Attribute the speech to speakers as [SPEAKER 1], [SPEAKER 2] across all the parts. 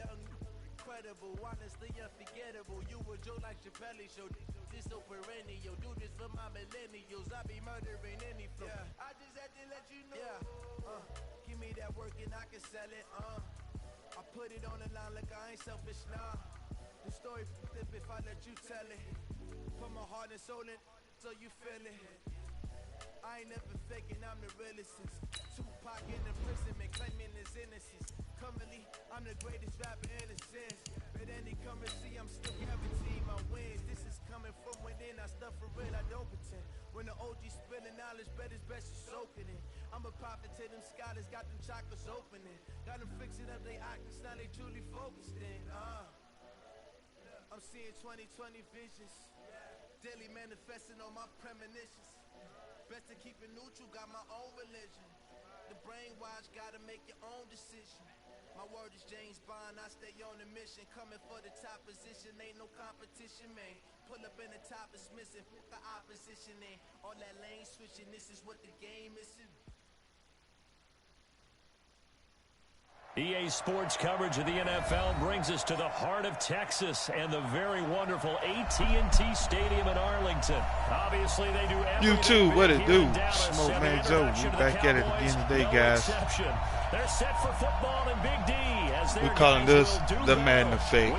[SPEAKER 1] Incredible, honestly unforgettable. You a Joe like Chappelle show. This so perennial. Do this for my millennials. I be murdering any flow. I just had to let you know. Give me that work and I can sell it. I put it on the line like I ain't selfish, nah. The story flip if I let you tell it. Put my heart and soul in so you feel it. I ain't never faking, I'm the realest. Tupac in imprisonment, claiming his innocence. Currently, I'm the greatest rapper in a sense. But any currency, I'm still guaranteeing my wins. This is coming from within, I stuff for real, I don't pretend. When the OG spilling knowledge, bet it's best you soaking it. I'm a prophet to them scholars, got them chakras opening. Got them fixing up they octaves, now they truly focused in. I'm seeing 2020 visions. Daily manifesting on my premonitions. Best to keep it neutral, got my own religion. The brainwash, gotta make your own decision. My word is James Bond, I stay on a mission. Coming for the top position, ain't no competition, man. Pull up in the top, it's missing, fuck the opposition, man. All that lane switching, this is what the game is.
[SPEAKER 2] EA Sports coverage of the NFL brings us to the heart of Texas and the very wonderful AT&T Stadium in Arlington. Obviously, they do everything.
[SPEAKER 3] YouTube, what it do? Smoke Man Joe, we back at it again today, guys.
[SPEAKER 2] They're set for football in Big D as
[SPEAKER 3] we're calling this the Madden Effect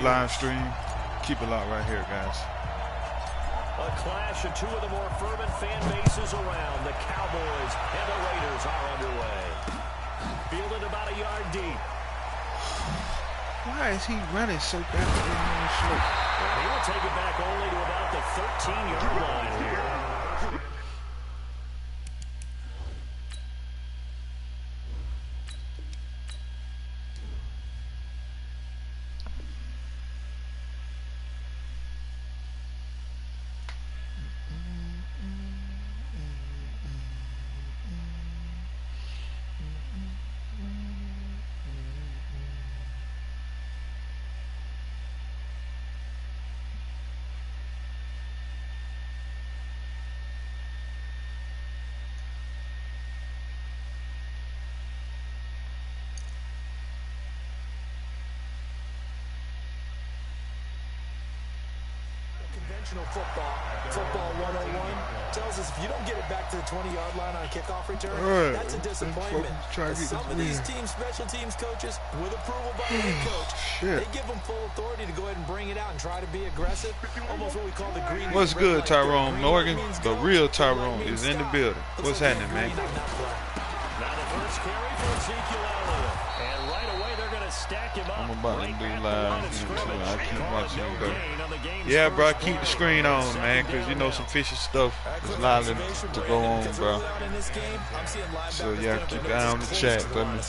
[SPEAKER 3] live stream. Keep it locked right here, guys.
[SPEAKER 2] A clash of two of the more fervent fan bases around. The Cowboys and the Raiders are underway. Fielded about a yard deep.
[SPEAKER 3] Why is he running so goddamn slow?
[SPEAKER 2] Well, he will take it back only to about the 13-yard line here.
[SPEAKER 4] Football 101 tells us if you don't get it back to the 20-yard line on a kickoff return, that's a disappointment. Some of these special teams coaches, with approval by the head coach, they give them full authority to go ahead and bring it out and try to be aggressive, almost what we call the green.
[SPEAKER 3] What's good, Tyrone Morgan? The real Tyrone is in the building. What's happening, man?
[SPEAKER 2] Now the first carry for Ezekiel Elliott, and right away they're going to stack him up.
[SPEAKER 3] I'm about to do live. I keep watching you, though. Yeah, bro, keep the screen on, man, because you know some fishy stuff is liable to go on, bro. So, yeah, keep an eye on the chat for me.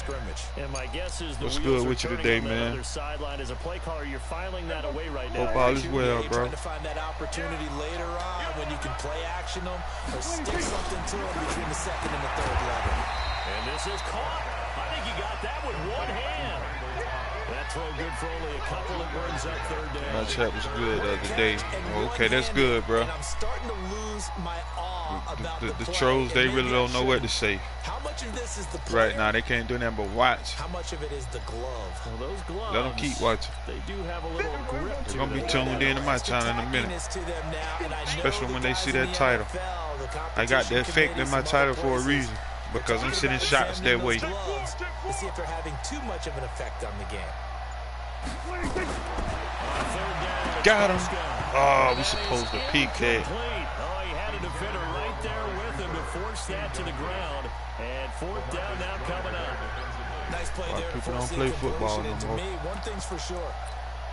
[SPEAKER 3] What's good with you today, man? Hope all is well, bro.
[SPEAKER 4] To find that opportunity later on when you can play action them or stick something to them between the second and the third level.
[SPEAKER 2] And this is caught. I think he got that with one hand. That throw good for only a couple. It brings up third down.
[SPEAKER 3] My chat was good the other day. Okay, that's good, bro.
[SPEAKER 4] I'm starting to lose my awe about
[SPEAKER 3] the trolls, they really don't know what to say.
[SPEAKER 4] How much of this is the player?
[SPEAKER 3] Right now, they can't do nothing but watch.
[SPEAKER 4] How much of it is the glove?
[SPEAKER 2] Well, those gloves,
[SPEAKER 3] let them keep watching.
[SPEAKER 2] They do have a little grip to
[SPEAKER 3] them. They're going to be tuned in to my channel in a minute. Especially when they see that title. I got the effect in my title for a reason. Because I'm sending shots that way.
[SPEAKER 4] To see if they're having too much of an effect on the game.
[SPEAKER 3] Got him. Oh, we supposed to peek that.
[SPEAKER 2] Oh, he had a defender right there with him to force that to the ground. And fourth down now coming up.
[SPEAKER 4] Nice play there.
[SPEAKER 3] People don't play football no more.
[SPEAKER 4] One thing's for sure.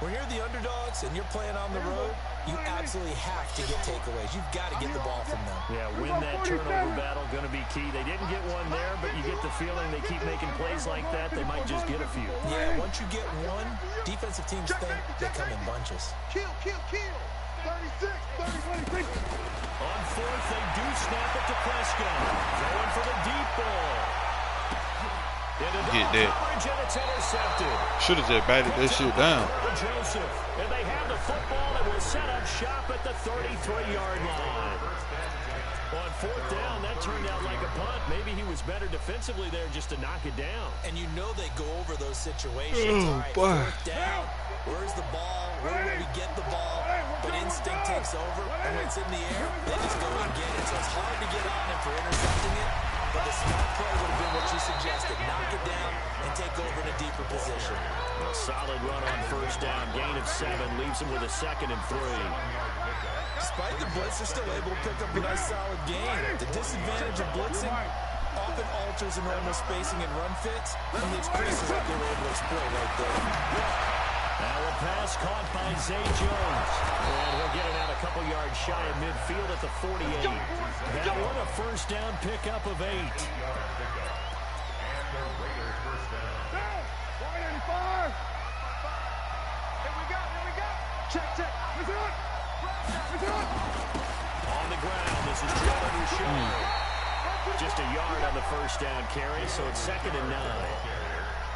[SPEAKER 4] When you're the underdogs and you're playing on the road, you absolutely have to get takeaways. You've got to get the ball from them.
[SPEAKER 2] Yeah, win that turnover battle, going to be key. They didn't get one there, but you get the feeling they keep making plays like that, they might just get a few.
[SPEAKER 4] Yeah, once you get one, defensive teams think they come in bunches.
[SPEAKER 1] Kill. 36, 30, 20,
[SPEAKER 2] on fourth, they do snap it to Prescott. Going for the deep ball.
[SPEAKER 3] Get that. Should have just batted that shit down.
[SPEAKER 2] Joseph, and they have the football and will set up shop at the 33-yard line. On fourth down, that turned out like a punt. Maybe he was better defensively there just to knock it down.
[SPEAKER 4] And you know they go over those situations. All right, fourth down. Where's the ball? Where will we get the ball? But instinct takes over, and when it's in the air, they just go and get it. So it's hard to get on him for intercepting it, but the smart play would have been what you suggested. Knock it down and take over in a deeper position.
[SPEAKER 2] A solid run on first down. Gain of 7 leaves him with a 2nd and 3.
[SPEAKER 4] Despite the blitz, they're still able to pick up a nice solid gain. The disadvantage of blitzing often alters the normal spacing and run fits, and leaves creases like they were able to exploit right there.
[SPEAKER 2] Now a pass caught by Zay Jones. And we're getting out a couple yards shy of midfield at the 48. That one a first down pickup of 8.
[SPEAKER 1] Check.
[SPEAKER 2] On the ground, this is Jalen Richard. Just a yard on the first down carry, so it's 2nd and 9.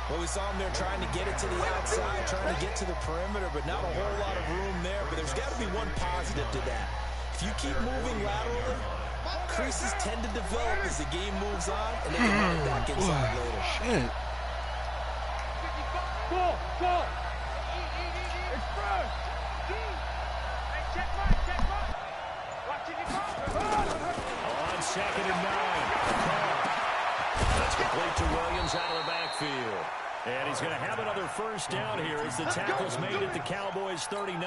[SPEAKER 4] Well, we saw him there trying to get it to the outside, trying to get to the perimeter, but not a whole lot of room there. But there's got to be one positive to that. If you keep moving laterally, creases tend to develop as the game moves on, and they can run it back inside later.
[SPEAKER 3] Shit.
[SPEAKER 1] Go. Express. Check mark. Watching it go.
[SPEAKER 2] On 2nd and 9. That's complete to Williams out of the backfield. And he's going to have another first down here as the tackle's made at the Cowboys' 39.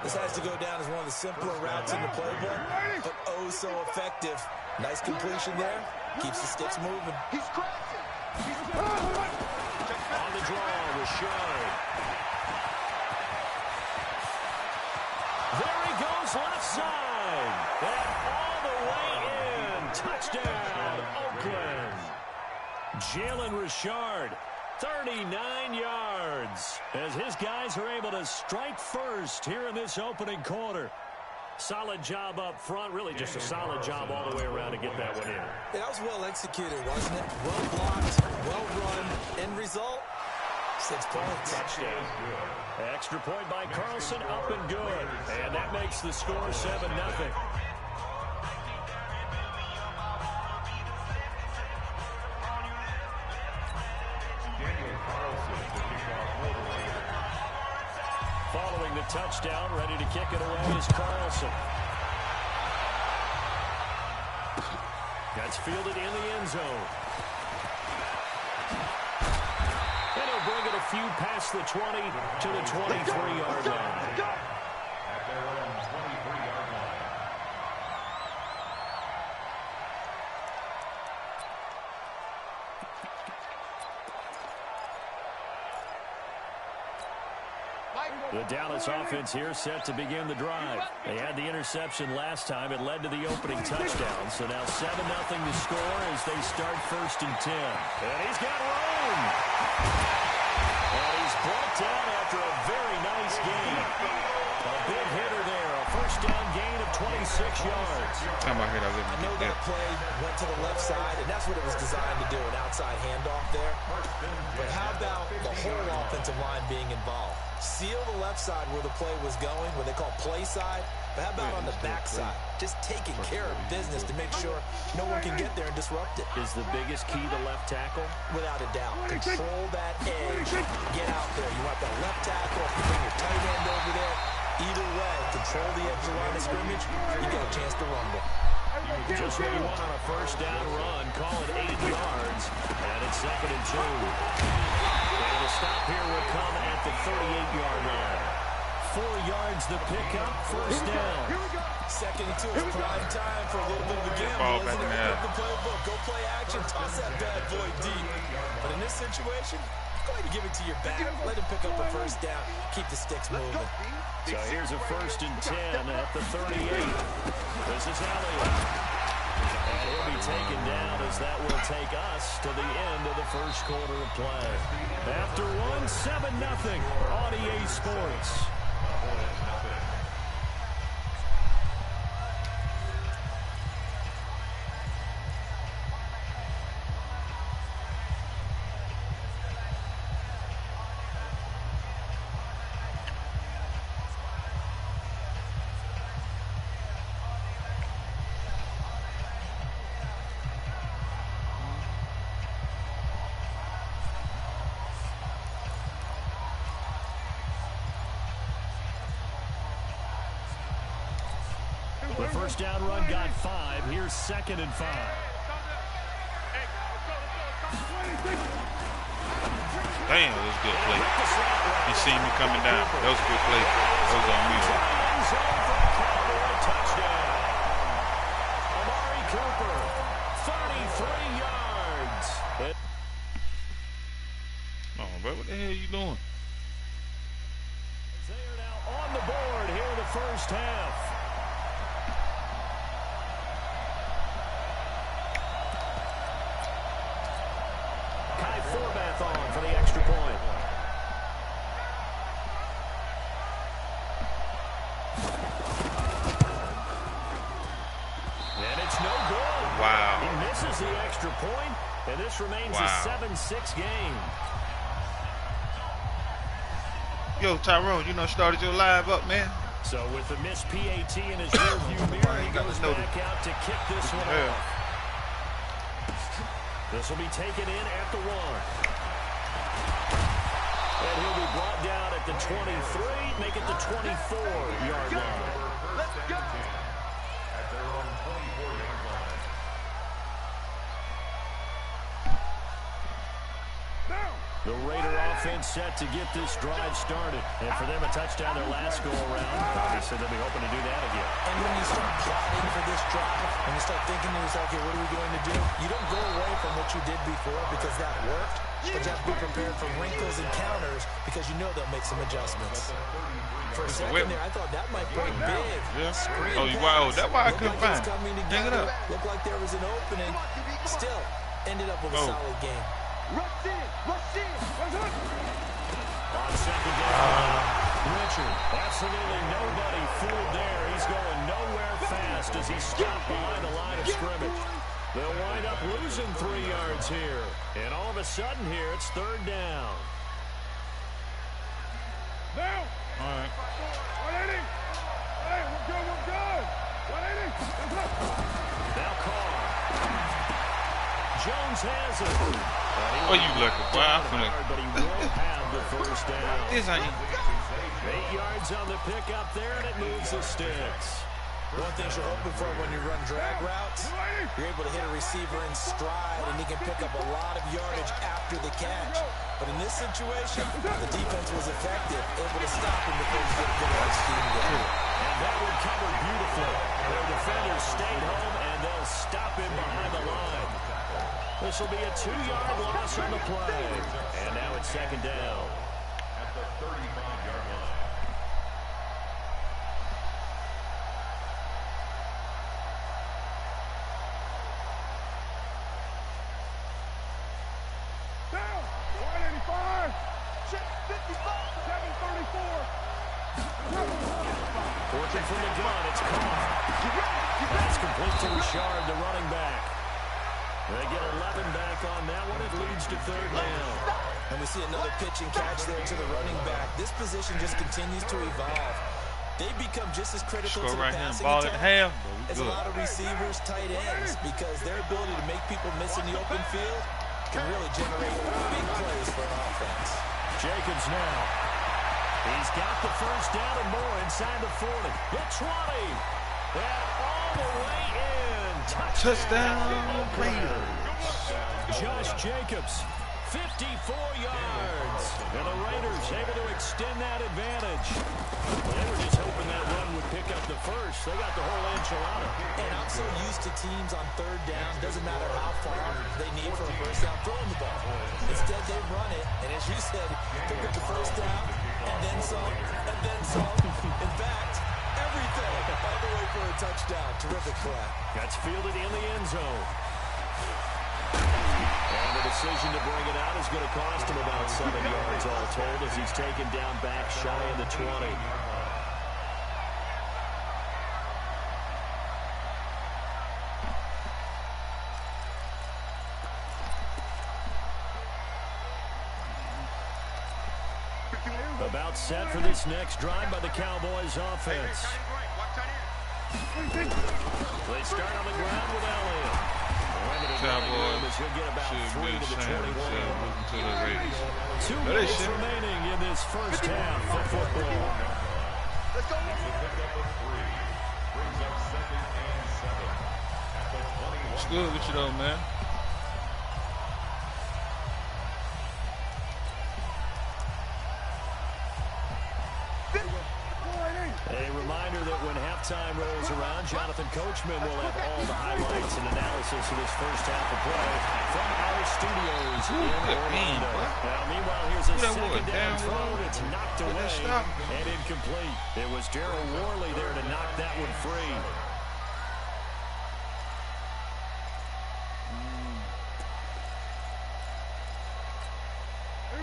[SPEAKER 4] This has to go down as one of the simpler routes in the playbook, but oh so effective. Nice completion there. Keeps the sticks moving.
[SPEAKER 1] He's crossing.
[SPEAKER 2] On the draw, Richard. There he goes, left side. And all the way in. Touchdown, Oakland. Jalen Richard, 39 yards, as his guys are able to strike first here in this opening quarter. Solid job up front, really just a solid job all the way around to get that one in.
[SPEAKER 4] That was well executed, wasn't it? Well blocked, well run. End result, 6 points.
[SPEAKER 2] Touchdown. Extra point by Carlson, up and good. And that makes the score 7-0. Following the touchdown, ready to kick it away is Carlson. That's fielded in the end zone. And he'll bring it a few past the 20 to the 23-yard line. The Dallas offense here set to begin the drive. They had the interception last time. It led to the opening touchdown. So now 7-0 to score as they start 1st and 10. And he's got room. And he's brought down after a very nice game. A big hitter there. A first down gain of 26 yards.
[SPEAKER 4] I know that play went to the left side, and that's what it was designed to do, an outside handoff there. But how about the whole offensive line being involved? Seal the left side where the play was going, what they call play side. But how about on the back side? Just taking care of business to make sure no one can get there and disrupt it.
[SPEAKER 2] Is the biggest key to left tackle?
[SPEAKER 4] Without a doubt. Control that edge. Get out there. You want that left tackle. You bring your tight end over there. Either way, control the edge of the line of scrimmage. You got a chance to rumble.
[SPEAKER 2] Just what you want on a first down run. Call it 8 yards. And it's 2nd and 2. And the stop here will come at the 38-yard line. 4 yards the pickup, first down.
[SPEAKER 4] 2nd and 2 is prime time for a little bit of a gamble, isn't it? Pick up the playbook, go play action, toss that bad boy deep. But in this situation, go ahead and give it to your back. Let him pick up a first down. Keep the sticks moving.
[SPEAKER 2] So here's a 1st and 10 at the 38. This is Elliott. And he'll be taken down as that will take us to the end of the first quarter of play. After 7-0 on EA Sports. The first down run got 5. Here's 2nd and 5.
[SPEAKER 3] Damn, that was a good play. He seen me coming down. That was a good play. That was on me.
[SPEAKER 2] Touchdown. Amari Cooper, 33 yards.
[SPEAKER 3] Oh, bro, what the hell are you doing?
[SPEAKER 2] They are now on the board here in the first half. Kai Forbath on for the extra point. And it's no good.
[SPEAKER 3] Wow.
[SPEAKER 2] He misses the extra point, and this remains a 7-6 game.
[SPEAKER 3] Yo, Tyrone, you started your live up, man.
[SPEAKER 2] So with the missed PAT in his rearview mirror, he goes back out to kick this one off. This will be taken in at the 1. And he'll be brought down at the 23, make it the 24-yard line.
[SPEAKER 1] Let's go. At their own 24-yard line.
[SPEAKER 2] The Raider offense set to get this drive started. And for them, a touchdown their last go-around. Obviously, they'll be hoping to do that again.
[SPEAKER 4] And when you start plotting for this drive, when you start thinking to yourself, okay, what are we going to do? You don't go away from what you did before because that worked. But you have to be prepared for wrinkles and counters because you know they'll make some adjustments. For a second there, I thought that might break big.
[SPEAKER 3] Yeah. Wow, that's why I couldn't find it. Hang it up.
[SPEAKER 4] Looked like there was an opening. Still, ended up with a solid game.
[SPEAKER 1] Rush in.
[SPEAKER 2] On second down, Richard, absolutely nobody fooled there. He's going nowhere fast as he stopped behind the line of scrimmage. They'll wind up losing 3 yards here. And all of a sudden here, it's 3rd down.
[SPEAKER 3] All right.
[SPEAKER 5] 180. Hey, we're good. 180.
[SPEAKER 2] Now Carr. Jones has it.
[SPEAKER 3] Oh, you lucky, boy. I'm finna.
[SPEAKER 2] But he will have the first down.
[SPEAKER 3] This ain't.
[SPEAKER 2] 8 yards on the pickup there, and it moves the sticks.
[SPEAKER 4] One thing you're hoping for when you run drag routes, you're able to hit a receiver in stride, and he can pick up a lot of yardage after the catch. But in this situation, the defense was effective, able to stop him before he could get a scheme going.
[SPEAKER 2] And that one covered beautifully. Their defenders stayed home, and they'll stop him behind the line. This will be a 2-yard loss on the play. And now it's 2nd down.
[SPEAKER 1] At the 35-yard line.
[SPEAKER 5] Down. 185. 734.
[SPEAKER 2] Working from the gun, it's Carr. That's complete to Richard, the running back. They get 11 back on that one. It leads to 3rd down.
[SPEAKER 4] And we see another pitch and catch there to the running back. This position just continues to evolve. They become just as critical to the passing attack as a lot of receivers, tight ends, because their ability to make people miss in the open field can really generate big plays for an offense.
[SPEAKER 2] Jacobs now. He's got the first down and more inside the 40. The 20. And all the way in.
[SPEAKER 3] Touchdown Raiders.
[SPEAKER 2] Josh Jacobs, 54 yards. And the Raiders able to extend that advantage. They were just hoping that run would pick up the first. They got the whole enchilada.
[SPEAKER 4] And I'm so used to teams on 3rd down, doesn't matter how far they need for a first down, throwing the ball. Instead, they run it, and as you said, pick up the first down, and then some, and then some. In fact, everything all the way for a touchdown. Terrific play.
[SPEAKER 2] That's fielded in the end zone. And the decision to bring it out is going to cost him about 7 yards all told as he's taken down back shy of the 20. About set for this next drive by the Cowboys offense. They start on the ground with Elliott.
[SPEAKER 3] Cowboys
[SPEAKER 2] he'll get about 3 to the 21.
[SPEAKER 3] To the Raiders.
[SPEAKER 2] 2 minutes remaining in this first half of football.
[SPEAKER 1] Let's go.
[SPEAKER 3] What's good with you though, man?
[SPEAKER 2] A reminder that when halftime rolls around, Jonathan Coachman will have all the highlights and analysis of this first half of play from our studios in Orlando. Now, meanwhile, here's a second down throw. It's knocked away and incomplete. It was Daryl Worley there to knock that one free.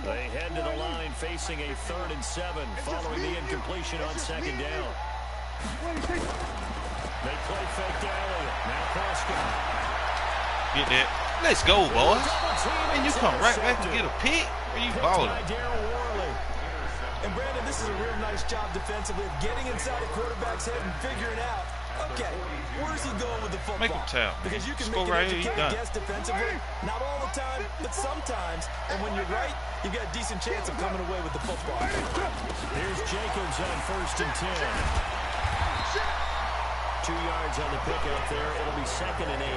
[SPEAKER 2] They head to the line facing a 3rd and 7 following the incompletion on second down. They play fake alley. Now Prescott.
[SPEAKER 3] Get that. Let's go, boys. And you come right back and get a pick. Or you balling?
[SPEAKER 4] And Brandon, this is a real nice job defensively of getting inside a quarterback's head and figuring out, okay, where's he going with the football?
[SPEAKER 3] Make him tap.
[SPEAKER 4] Because you can
[SPEAKER 3] Just
[SPEAKER 4] make
[SPEAKER 3] right
[SPEAKER 4] an
[SPEAKER 3] here,
[SPEAKER 4] educated guess defensively. Not all the time, but sometimes. And when you're right, you've got a decent chance of coming away with the football.
[SPEAKER 2] Here's Jacobs on 1st and 10. 2 yards on the pickup there. It'll be 2nd and 8.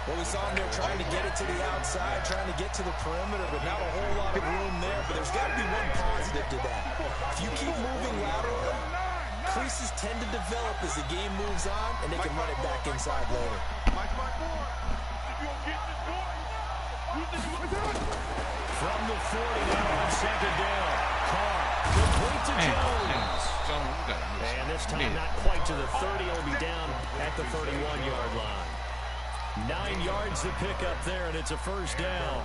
[SPEAKER 4] Well, we saw him there trying to get it to the outside, trying to get to the perimeter, but not a whole lot of room there. But there's got to be one positive to that. If you keep moving laterally, creases tend to develop as the game moves on, and they can run it back inside later.
[SPEAKER 2] From the 40 now on 2nd down. Carr, complete to Jones. And this time not quite to the 30. It'll be down at the 31-yard line. 9 yards to pick up there, and it's a 1st down.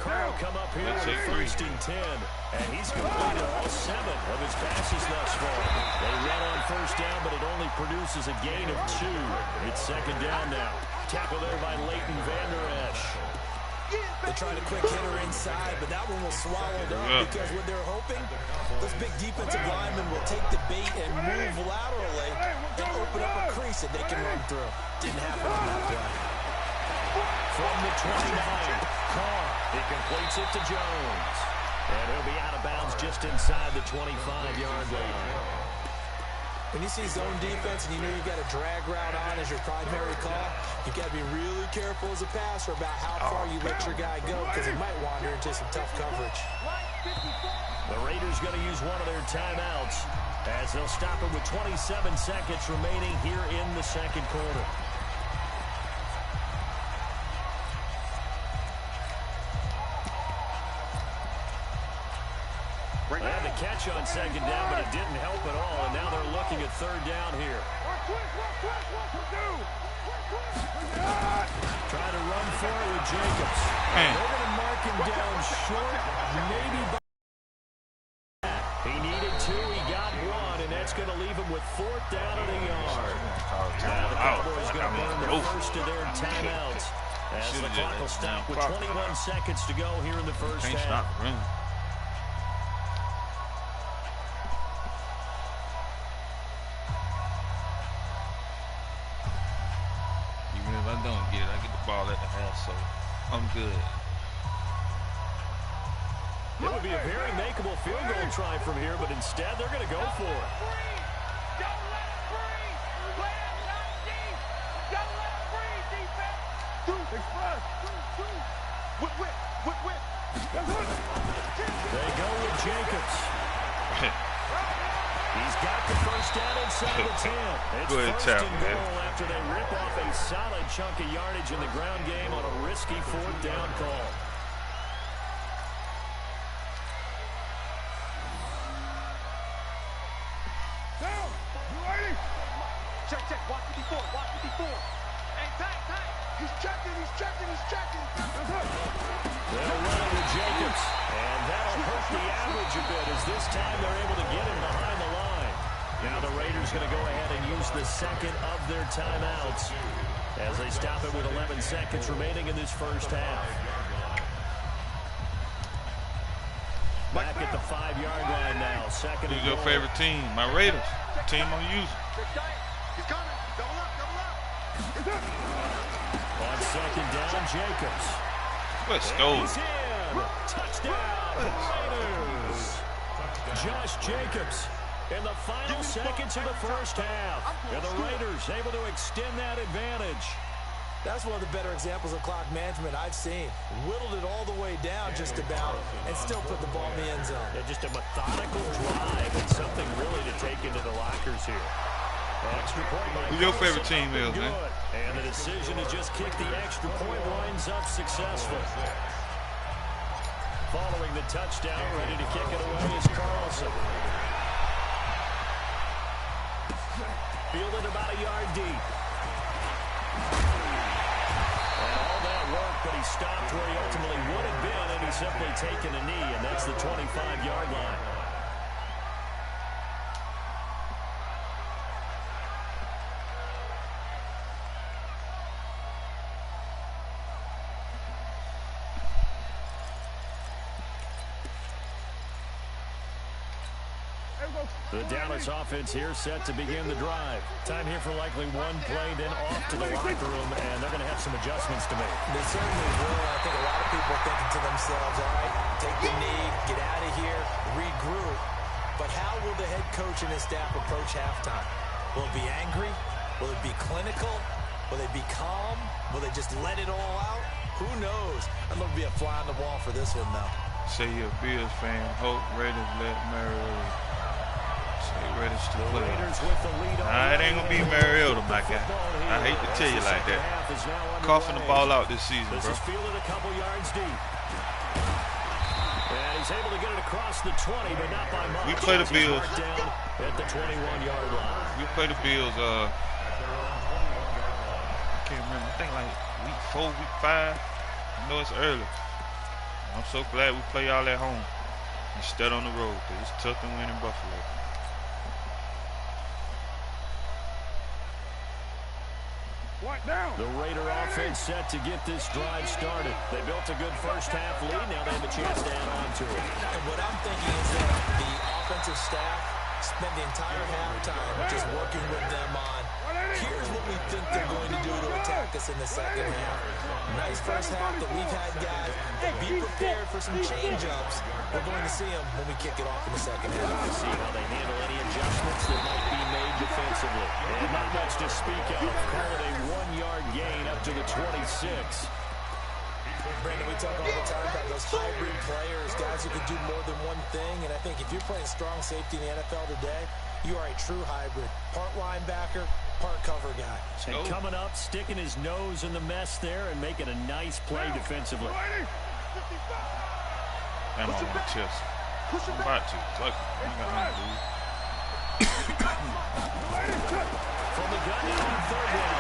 [SPEAKER 2] Carr will come up here with 1st and 10, and he's completed all 7 of his passes thus far. They run on 1st down, but it only produces a gain of 2. It's 2nd down now. Tackle there by Leighton Vander Esch.
[SPEAKER 4] They tried a quick hitter inside, but that one was swallowed up because what they're hoping, those big defensive linemen will take the bait and move laterally and open up a crease that they can run through. Didn't happen on that play.
[SPEAKER 2] From the 29, Carr, he completes it to Jones. And he'll be out of bounds just inside the 25-yard line.
[SPEAKER 4] When you see zone defense and you know you've got a drag route on as your primary call, you've got to be really careful as a passer about how far you let your guy go because he might wander into some tough coverage.
[SPEAKER 2] The Raiders going to use one of their timeouts as they'll stop it with 27 seconds remaining here in the 2nd quarter. They had the catch on 2nd down, but it didn't help at all, and now they're looking at 3rd down here. Trying to run for it with Jacobs. They're going to mark him down short, maybe by he needed 2, he got 1, and that's going to leave him with 4th down at a yard. Now the Cowboys going to burn the first of their timeouts as the clock will stop with 21 seconds to go here in the first half.
[SPEAKER 3] If I don't get it, I get the ball at the half, so I'm good.
[SPEAKER 2] It would be a very makeable field goal try from here, but instead they're going to go for it.
[SPEAKER 5] Don't let it breathe. Play it not deep. Don't let it breathe, defense. Express. Whip.
[SPEAKER 2] They go with Jacobs. He's got the first down inside the 10. It's first and goal after they rip off a solid chunk of yardage in the ground game on a risky 4th down call.
[SPEAKER 5] Down. You ready? Check. Watch 54. Hey, tight. He's checking.
[SPEAKER 2] They'll run it with Jacobs, and that'll hurt the average a bit as this time they're able to get him behind the line. Now the Raiders going to go ahead and use the 2nd of their timeouts as they stop it with 11 seconds remaining in this first half. Back at the 5-yard line now. 2nd and
[SPEAKER 3] Who's your favorite team? My Raiders. The team I'm using.
[SPEAKER 5] He's coming. Double up.
[SPEAKER 2] On 2nd down, Jacobs.
[SPEAKER 3] Let's go.
[SPEAKER 2] He's in. Touchdown, Raiders. Josh Jacobs In the final seconds of the first half, and the Raiders able to extend that advantage.
[SPEAKER 4] That's one of the better examples of clock management I've seen. Whittled it all the way down just about and still put the ball in the end zone.
[SPEAKER 2] Yeah, just a methodical drive and something really to take into the lockers here. Extra point by
[SPEAKER 3] Who your favorite team is, man?
[SPEAKER 2] And the decision to just kick the extra point winds up successful. Following the touchdown, ready to kick it away is Carlson. Fielded about a yard deep. And all that work, but he stopped where he ultimately would have been, and he's simply taken a knee, and that's the 25-yard line. The Dallas offense here set to begin the drive. Time here for likely one play, then off to the locker room, and they're going to have some adjustments to make.
[SPEAKER 4] They certainly will. I think a lot of people are thinking to themselves, all right, take the knee, get out of here, regroup. But how will the head coach and his staff approach halftime? Will it be angry? Will it be clinical? Will they be calm? Will they just let it all out? Who knows? I'm going to be a fly on the wall for this one, though.
[SPEAKER 3] Say you're a Bills fan. Hope Raiders let Mariota. Raiders to play. Nah, it ain't gonna be Mariota, my guy. I hate to tell you like that. Coughing the ball out this season, bro.
[SPEAKER 2] This is fielded a couple yards deep. And he's able to get it across the 20, but not by much.
[SPEAKER 3] We play the Bills
[SPEAKER 2] down at the 21-yard line.
[SPEAKER 3] We play the Bills. I can't remember. I think like week 4, week 5. I know it's early. I'm so glad we play y'all at home instead on the road, because it's tough to win in Buffalo.
[SPEAKER 2] The Raider offense set to get this drive started. They built a good first half lead. Now they have a chance to add on to it.
[SPEAKER 4] And what I'm thinking is that the offensive staff spent the entire halftime just working with them on, here's what we think they're going to do to attack us in the second half. Nice first half that we've had, guys. Be prepared for some change-ups. We're going to see them when we kick it off in the second half.
[SPEAKER 2] To see how they handle any adjustments that might be made defensively. And not much to speak of. Call it a 1-yard gain up to the 26.
[SPEAKER 4] Brandon, we talk all the time about those hybrid players, guys who can do more than one thing. And I think if you're playing strong safety in the NFL today, you are a true hybrid. Part linebacker, part cover guy.
[SPEAKER 2] And coming up, sticking his nose in the mess there and making a nice play defensively.
[SPEAKER 3] I'm on my chest. I'm about to. Fuck it. I got nothing to do.
[SPEAKER 2] From the gun now on third down.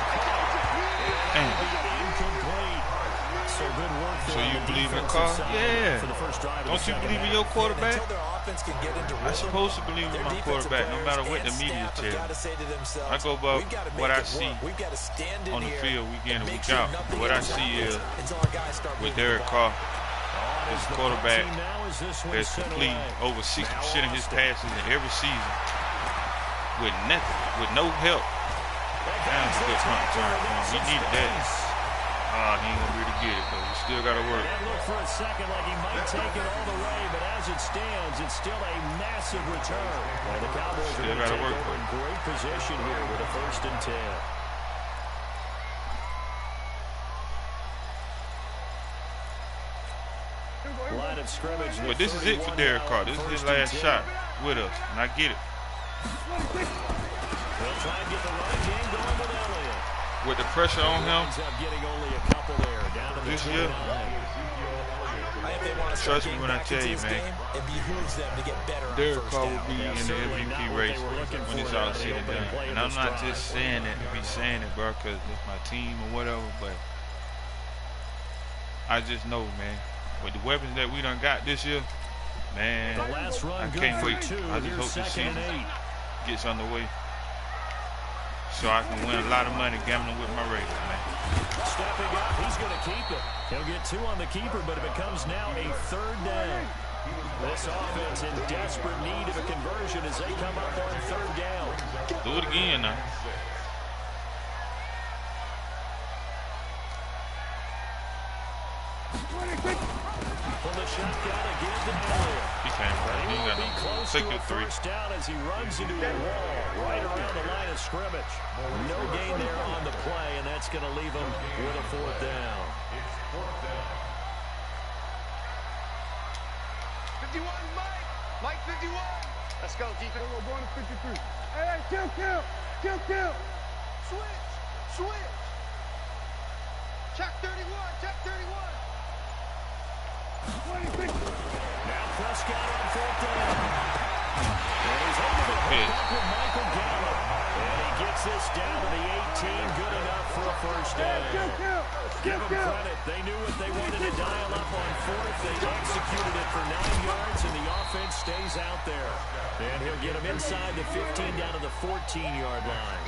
[SPEAKER 2] Incomplete. So good work there.
[SPEAKER 3] So you believe in Carr? Yeah.
[SPEAKER 2] For the first drive.
[SPEAKER 3] Don't you believe in your quarterback?
[SPEAKER 4] Until their offense can get into rhythm,
[SPEAKER 3] I'm supposed to believe in my quarterback no matter what the media tells me. I go by what I see on the field week in and week out. What I see is with Derek Carr, his quarterback that's complete over 60% of his passes in every season with nothing, with no help. That was a good punt return for him. We needed that. He ain't gonna be able to get it, but we still gotta work.
[SPEAKER 2] That looked for a second like he might take it all the way, but as it stands, it's still a massive return. And the Cowboys are going to take over in great position here with a 1st and 10. Line of scrimmage.
[SPEAKER 3] But this is it for Derek Carr. This is his last shot with us, and I get it.
[SPEAKER 2] They'll try and get the running game going with Elliott.
[SPEAKER 3] With the pressure on him this year, trust me when I tell you, man, Derek Carr will be in the MVP race when it's all said and done. And I'm not just saying that to be saying it, bro, because it's my team or whatever, but I just know, man, with the weapons that we done got this year, man, I can't wait. I just hope this season gets underway, so I can win a lot of money gambling with my Raiders, man.
[SPEAKER 2] Stepping up, he's going to keep it. He'll get 2 on the keeper, but it becomes now a 3rd down. This offense in desperate need of a conversion as they come up on 3rd down.
[SPEAKER 3] Do it again now.
[SPEAKER 2] from the shotgun again to Elliott.
[SPEAKER 3] He can't play. He ain't got no
[SPEAKER 2] close
[SPEAKER 3] take
[SPEAKER 2] to
[SPEAKER 3] your
[SPEAKER 2] a
[SPEAKER 3] three.
[SPEAKER 2] first down as he runs into a wall right around the line of scrimmage. No gain there on the play, and that's going to leave him with a fourth down.
[SPEAKER 5] 51, Mike 51. Let's go, defense.
[SPEAKER 6] We're going to 53. Hey, kill. Switch.
[SPEAKER 5] Check 31.
[SPEAKER 2] Now Prescott on fourth down. And he's able to hook up with Michael Gallup. And he gets this down to the 18. Good enough for a first down. Give them credit. They knew what they wanted to dial up on fourth. They executed it for 9 yards, and the offense stays out there. And he'll get him inside the 15 down to the 14-yard line.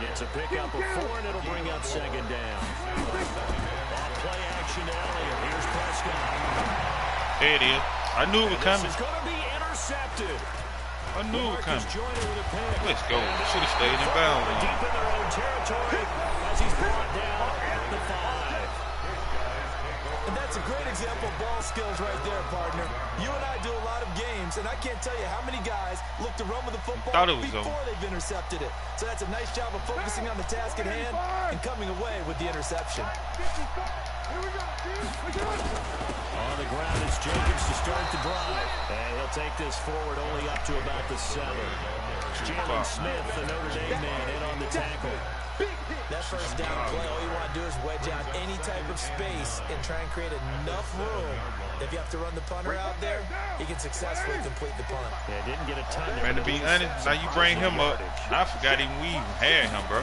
[SPEAKER 2] It's a pickup of 4, and it'll bring up second down. On play action to Elliott. Here's Prescott.
[SPEAKER 3] There it is. I knew it was coming.
[SPEAKER 2] This is going to be intercepted.
[SPEAKER 3] I knew it was coming. Let's go. Should have stayed in
[SPEAKER 2] Deep
[SPEAKER 3] bounds.
[SPEAKER 2] in their own territory as he's brought down at the 5.
[SPEAKER 4] And that's a great example of ball skills right there, partner. You and I do a lot of games, and I can't tell you how many guys look to run with the football before they've intercepted it. So that's a nice job of focusing on the task at hand and coming away with the interception.
[SPEAKER 2] On the ground is Jacobs to start the drive. And he'll take this forward only up to about the 7. Jalen Smith, the Notre Dame man, in on the tackle.
[SPEAKER 4] That first down play, all you want to do is wedge out any type of space and try and create enough room. If you have to run the punter out there, he can successfully complete the punt.
[SPEAKER 2] Yeah, didn't get a ton there.
[SPEAKER 3] Man, to be honest, now you bring him up, I forgot even we even had him, bro.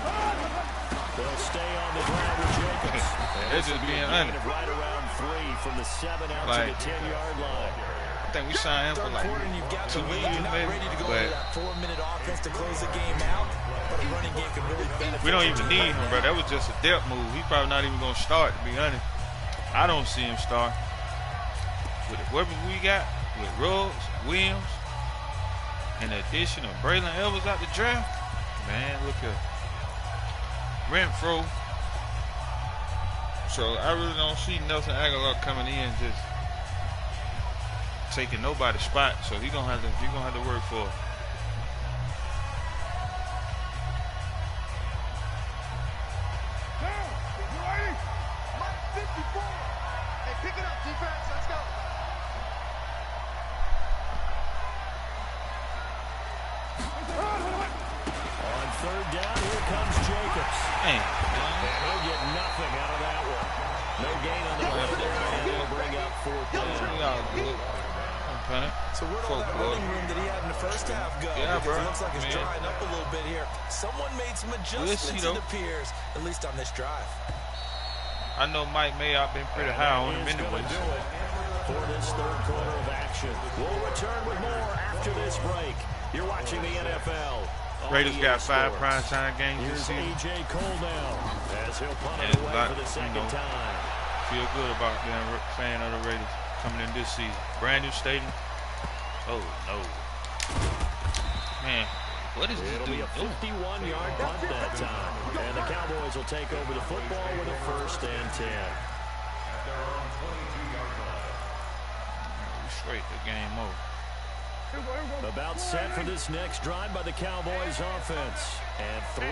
[SPEAKER 2] They'll stay on the ground with Jacobs.
[SPEAKER 3] That's just being honest.
[SPEAKER 2] Right around 3 from the 7 out to the 10-yard line.
[SPEAKER 3] I think we signed him for like 2 years, maybe. But
[SPEAKER 4] 4-minute offense to close the game out, but a running game can really benefit.
[SPEAKER 3] we don't even need him, bro. That was just a depth move. He's probably not even going to start, to be honest. I don't see him start. With the weapons we got, with Ruggs, Williams, and the addition of Braylon Evans out the draft, man, look at Renfro. So I really don't see Nelson Aguilar coming in just taking nobody's spot. So he's gonna have to work for it.
[SPEAKER 5] Mike 54. Hey, pick it up, defense. Let's go.
[SPEAKER 2] On third down, here comes Jacobs.
[SPEAKER 3] Man.
[SPEAKER 2] And he'll get nothing out of that one. No gain on the play there, and it'll bring up fourth down.
[SPEAKER 4] So where'd all that running room that he had in the first half go?
[SPEAKER 3] Yeah,
[SPEAKER 4] because
[SPEAKER 3] bro.
[SPEAKER 4] it looks like it's drying up a little bit here. Someone made some adjustments, it appears, at least on this drive.
[SPEAKER 3] I know Mike May, I've been pretty high on him anyway.
[SPEAKER 2] Do it for this third quarter of action. We'll return with more after this break. You're watching the NFL.
[SPEAKER 3] Raiders got 5 primetime games
[SPEAKER 2] Here's
[SPEAKER 3] this season.
[SPEAKER 2] A.J. Cole now as he'll punt
[SPEAKER 3] And
[SPEAKER 2] it away
[SPEAKER 3] like,
[SPEAKER 2] for the second time.
[SPEAKER 3] Feel good about being a fan of the Raiders coming in this season. Brand new stadium. Oh no, man, what is this
[SPEAKER 2] It'll
[SPEAKER 3] dude
[SPEAKER 2] be a 51-yard punt that time, and the Cowboys will take over the football with a 1st and 10.
[SPEAKER 3] Straight the game over.
[SPEAKER 2] About set for this next drive by the Cowboys offense. And 3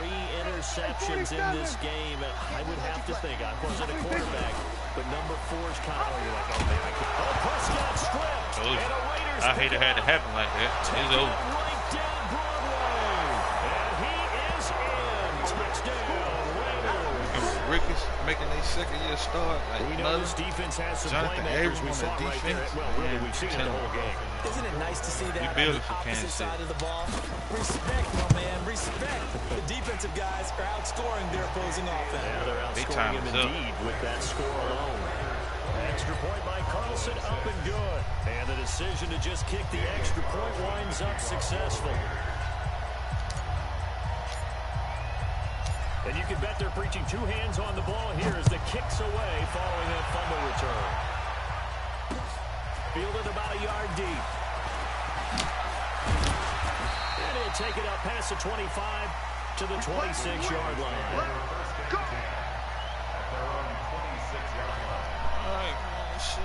[SPEAKER 2] interceptions in this game. I would have to think, I wasn't a quarterback, but number 4's kind of like, oh man, I can't. Oh, Prescott stripped. And a Raiders
[SPEAKER 3] I hate it had to happen like that. It's over.
[SPEAKER 2] Right down Broadway. And he is in. Touchdown, Raiders.
[SPEAKER 3] Ricketts making their second-year start. Like
[SPEAKER 2] We know this defense has some
[SPEAKER 3] Jonathan
[SPEAKER 2] playmakers.
[SPEAKER 3] Abram
[SPEAKER 2] We
[SPEAKER 3] on
[SPEAKER 2] saw
[SPEAKER 3] that
[SPEAKER 2] it right there.
[SPEAKER 3] defense.
[SPEAKER 2] Well, really, we've seen it the whole game.
[SPEAKER 4] Isn't it nice to see that on
[SPEAKER 3] built
[SPEAKER 4] the
[SPEAKER 3] it for
[SPEAKER 4] opposite
[SPEAKER 3] Kansas City.
[SPEAKER 4] side of the ball? Respect, my man, respect. The defensive guys are outscoring their opposing offense.
[SPEAKER 2] Yeah, they're outscoring him indeed with that score alone. Extra point by Carlson, up and good. And the decision to just kick the extra point winds up successful. And you can bet they're preaching 2 hands on the ball here as the kick's away following that fumble return. Fielded about a yard deep. And he'll take it up past the 25 to the 26-yard line.
[SPEAKER 5] Go.
[SPEAKER 3] All right, let's see.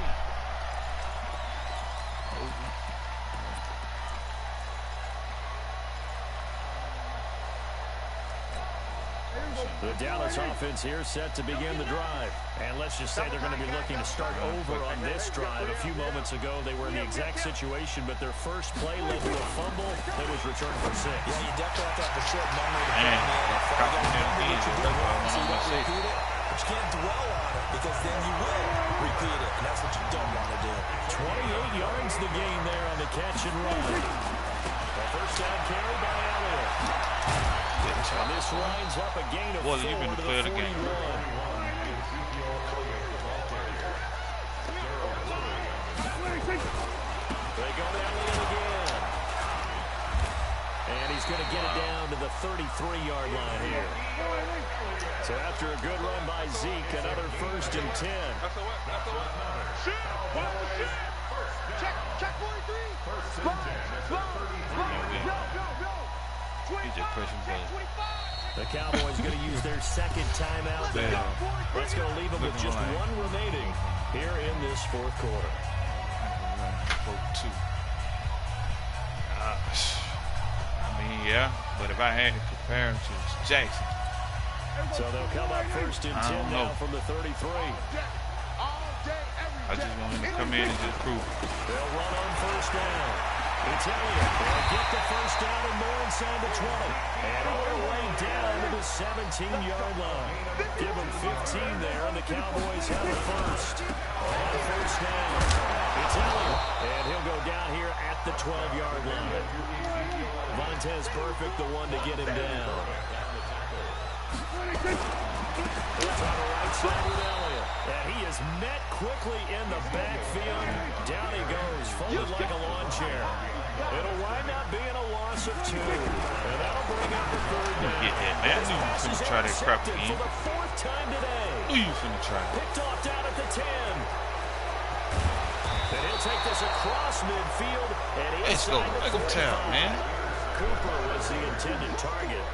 [SPEAKER 2] The Dallas offense here set to begin the drive. And let's just say they're going to be looking to start over on this drive. A few moments ago, they were in the exact situation, but their first play led to a fumble that was returned for 6.
[SPEAKER 4] Yeah, you definitely have to have a short memory to
[SPEAKER 3] Man,
[SPEAKER 4] repeat it, but you can't dwell on it because then you will repeat it, and that's what you don't want to do.
[SPEAKER 2] 28 yards the gain there on the catch and run. A first down carry by Elliott. And this winds up a gain of 4 to the 41. They go to Elliott again. And he's going to get it down to the 33-yard line here. So after a good run by Zeke, another first and 10.
[SPEAKER 6] Check 43.
[SPEAKER 3] He just pushing buttons.
[SPEAKER 2] The Cowboys going to use their second timeout there. That's going to leave them with just one remaining here in this fourth quarter.
[SPEAKER 3] I mean, yeah, but if I had to compare him to Jackson.
[SPEAKER 2] So they'll come up first and 10 now from the 33.
[SPEAKER 3] I just want him to come in and just prove it.
[SPEAKER 2] They'll run on first down. It's Elliott. They'll get the first down and more inside the 20. And all the way down to the 17-yard line. Give them 15 there, and the Cowboys have the first. On first down, it's Elliott. And he'll go down here at the 12-yard line. Montez Perfect, the one to get him down. It's on the right side with Elliott. And he is met quickly in the backfield. Down he goes, folded like a lawn chair. It'll wind up being a loss of 2. And that'll bring up the third down.
[SPEAKER 3] Get that, man. You finna try that crap again.
[SPEAKER 2] For the 4th time today.
[SPEAKER 3] Who you finna try?
[SPEAKER 2] Picked off down at the 10. And he'll take this across midfield. And
[SPEAKER 3] let's go. Let him tell, man.
[SPEAKER 2] Cooper was the intended target.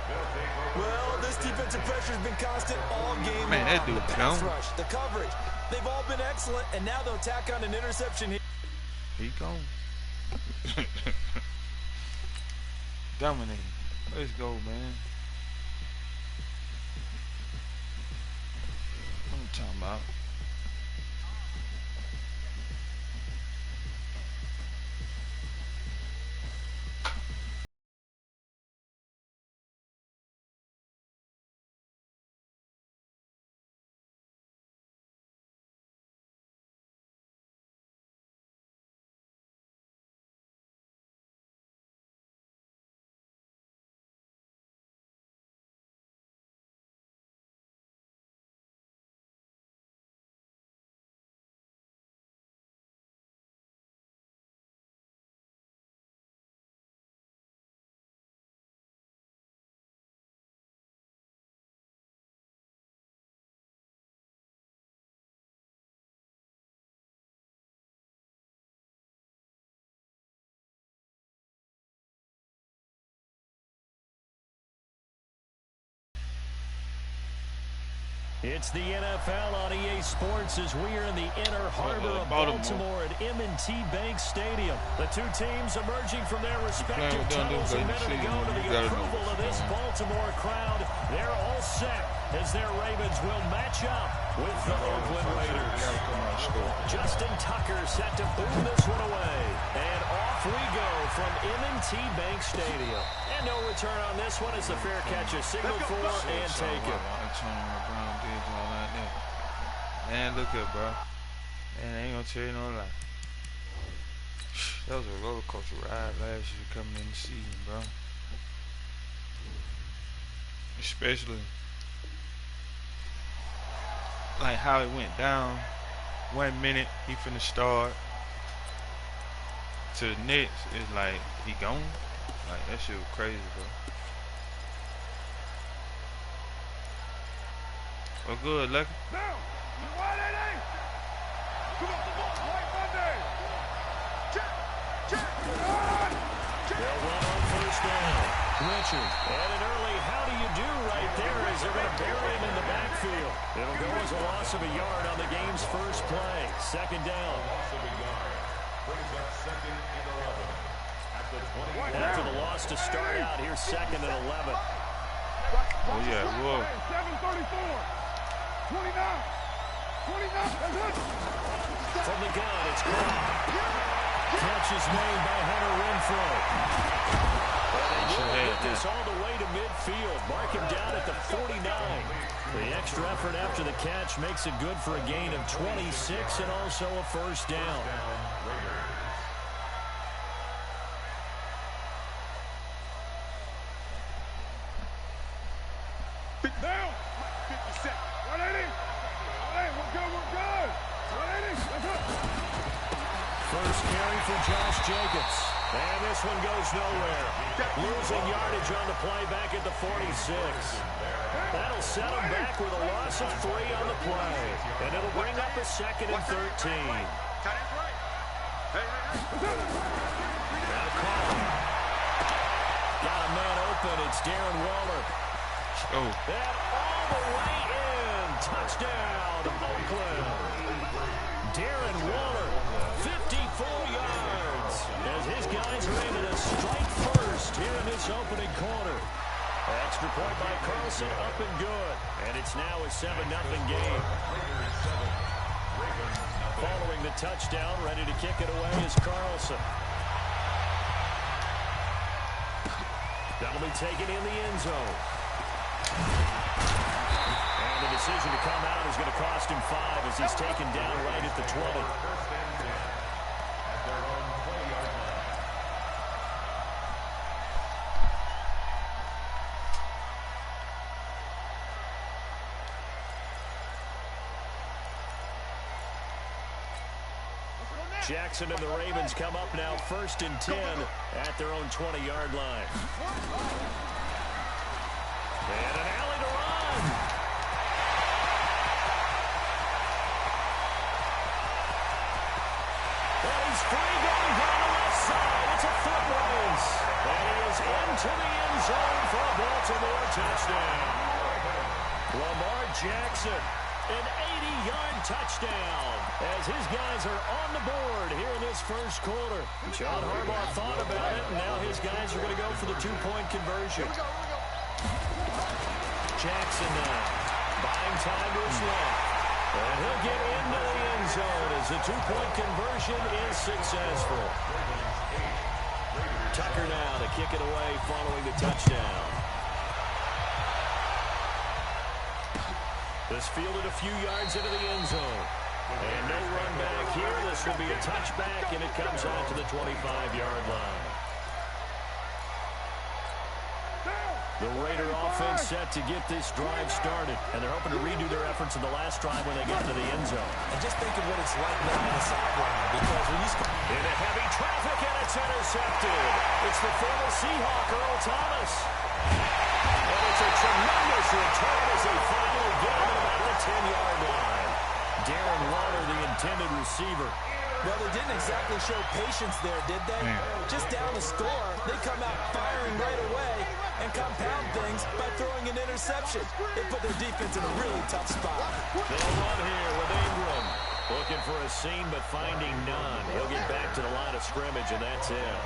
[SPEAKER 4] Well, this defensive pressure has been constant all game.
[SPEAKER 3] Man, that dude
[SPEAKER 4] the pass rush, the coverage, they've all been excellent, and now they'll tack on an interception here.
[SPEAKER 3] He gone. Dominating. Let's go, man. What I'm talking about?
[SPEAKER 2] It's the NFL on EA Sports as we are in the inner harbor of Baltimore at M&T Bank Stadium. The two teams emerging from their respective tunnels a minute ago to the approval of this Baltimore crowd. They're all set as their Ravens will match up with the Oakland Raiders. Justin Tucker set to boom this one away. And off we go from M&T Bank Stadium. And no return on this one as the fair catch is signaled for and taken.
[SPEAKER 3] Man, look up, bro. Man, I ain't gonna tell you no lie. That was a roller coaster ride last year coming in the season, bro. Especially like how it went down. 1 minute he finna start to the next, it's like he gone. Like that shit was crazy, bro. Well, good, Lucky.
[SPEAKER 6] Now, you want it, come on, White Monday. Check.
[SPEAKER 2] They'll run on first down. Richard. And an early how do you do right there as they're going to bury him in the backfield. It'll go as a loss of a yard on the game's first play. Second down. After the loss to start out, here's 2nd and 11.
[SPEAKER 3] Oh, yeah, whoa.
[SPEAKER 6] 7:34. 29. 29. That's it.
[SPEAKER 2] From the gun, it's caught. Catch is made by Hunter Renfrow. Get this all the way to midfield. Mark him down at the 49. The extra effort after the catch makes it good for a gain of 26 and also a first down.
[SPEAKER 6] Down. 50 seconds. 180. 180. We're good. We're good. 180. That's it.
[SPEAKER 2] First carry for Josh Jacobs. And this one goes nowhere. Losing yardage on the play back at the 46. That'll set him back with a loss of 3 on the play. And it'll bring up a 2nd and 13. Now Collin. Got a man open. It's Darren Waller.
[SPEAKER 3] Oh.
[SPEAKER 2] And all the way in. Touchdown, Oakland. Darren Waller, 54 yards. As his guys are able to strike first here in this opening quarter. Extra point by Carlson, up and good. And it's now a 7-0 game. Following the touchdown, ready to kick it away is Carlson. That'll be taken in the end zone. And the decision to come out is going to cost him 5 as he's taken down right at the 20. Jackson and the Ravens come up now 1st and 10 at their own 20-yard line. And an alley to run. And he's free going down the left side. It's a foot race. And he is into the end zone for a Baltimore touchdown. Lamar Jackson. An 80-yard touchdown as his guys are on the board here in this first quarter. John Harbaugh thought about it, and now his guys are going to go for the 2-point conversion. Jackson now buying time to his left. And he'll get into the end zone as the 2-point conversion is successful. Tucker now to kick it away following the touchdown. This fielded a few yards into the end zone. And no run back here. This will be a touchback, and it comes out to the 25-yard line. The Raider offense set to get this drive started. And they're hoping to redo their efforts in the last drive when they get to the end zone.
[SPEAKER 4] And just think of what it's like now on the sideline. Because when you
[SPEAKER 2] into heavy traffic, and it's intercepted. It's the former Seahawk, Earl Thomas. And it's a tremendous return as they finally get him at about the 10-yard line. Darren Waller, the intended receiver.
[SPEAKER 4] Well, they didn't exactly show patience there, did they? Just down the score, they come out firing right away and compound things by throwing an interception. They put their defense in a really tough spot.
[SPEAKER 2] They'll run here with Ingram. Looking for a seam, but finding none. He'll get back to the line of scrimmage, and that's it.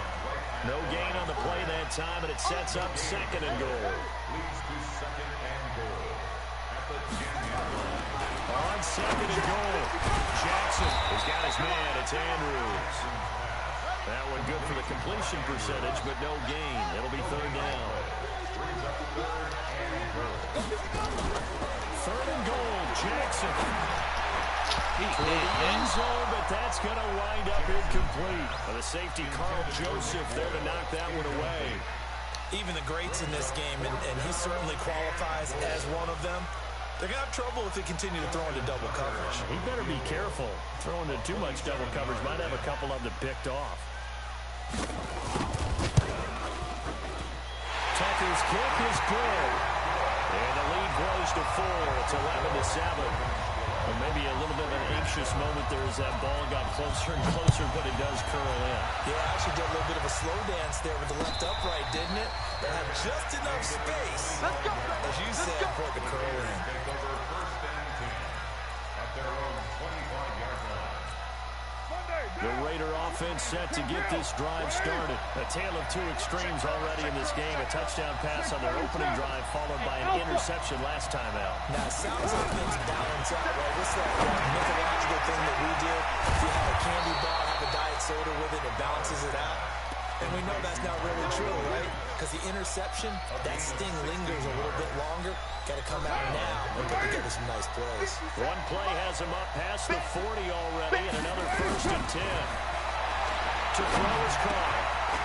[SPEAKER 2] No gain on the play that time, and it sets up 2nd and goal. On 2nd and goal, Jackson has got his man. It's Andrews. That one good for the completion percentage, but no gain. It'll be 3rd down. 3rd and goal, Jackson. End zone, but that's going to wind up incomplete. The safety, Carl Joseph, there to knock that one away.
[SPEAKER 4] Even the greats in this game, and he certainly qualifies as one of them, they're going to have trouble if they continue to throw into double coverage.
[SPEAKER 2] He better be careful. Throwing into too much double coverage might have a couple of them picked off. Tucker's kick is good. And the lead grows to 4. It's 11-7. Or maybe a little bit of an anxious moment there as that ball got closer and closer, but it does curl in.
[SPEAKER 4] Yeah, actually did a little bit of a slow dance there with the left upright, didn't it? That had just enough space, as you said, for it to curl in.
[SPEAKER 6] Take over 1st and 10 at their own 25-yard line. Monday,
[SPEAKER 2] The Raider offense set to get this drive started. A tale of two extremes already in this game. A touchdown pass on their opening drive, followed by an interception last time out.
[SPEAKER 4] Now, it sounds like things balance out, right? What's that mythological thing that we do? If you have a candy bar, have a diet soda with it, it balances it out. And we know that's not really true, right? Because the interception, that sting lingers a little bit longer. Got to come out now and put together some nice plays.
[SPEAKER 2] One play has him up past the 40 already, and another 1st and 10. To throw his car.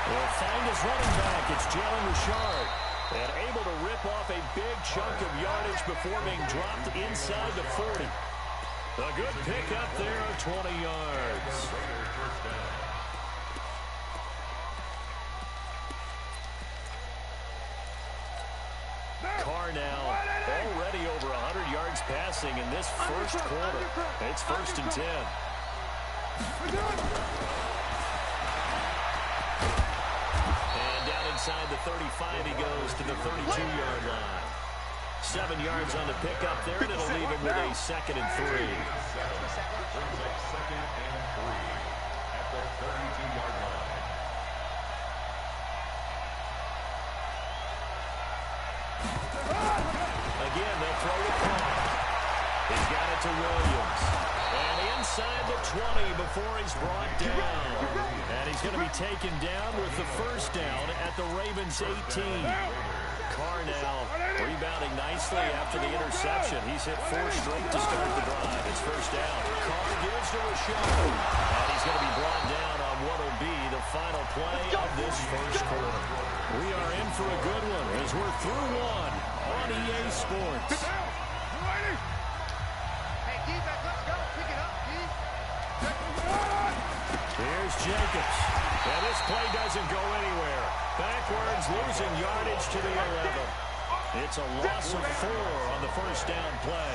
[SPEAKER 2] He'll find his running back. It's Jalen Richard. And able to rip off a big chunk of yardage before being dropped inside the 40. A good pickup there of 20 yards. Carr now already over 100 yards passing in this first quarter. It's 1st and 10. And down inside the 35 he goes to the 32-yard line. 7 yards on the pickup there, and it'll leave him with a 2nd and 3.
[SPEAKER 6] 2nd and 3 at the 32-yard line.
[SPEAKER 2] Again, they'll throw it Carr. He's got it to Williams. And inside the 20 before he's brought down. And he's going to be taken down with the first down at the Ravens' 18. Carr now rebounding nicely after the interception. He's hit 4 straight to start the drive. It's first down. Carr gives to Rashad. And he's going to be brought down on what will be the final play of this first quarter. We are in for a good one as we're through one on EA Sports.
[SPEAKER 5] Hey, defense, let's go. Pick it up, D.
[SPEAKER 2] Here's Jacobs. And this play doesn't go anywhere. Backwards, losing yardage to the 11. It's a loss of 4 on the first down play.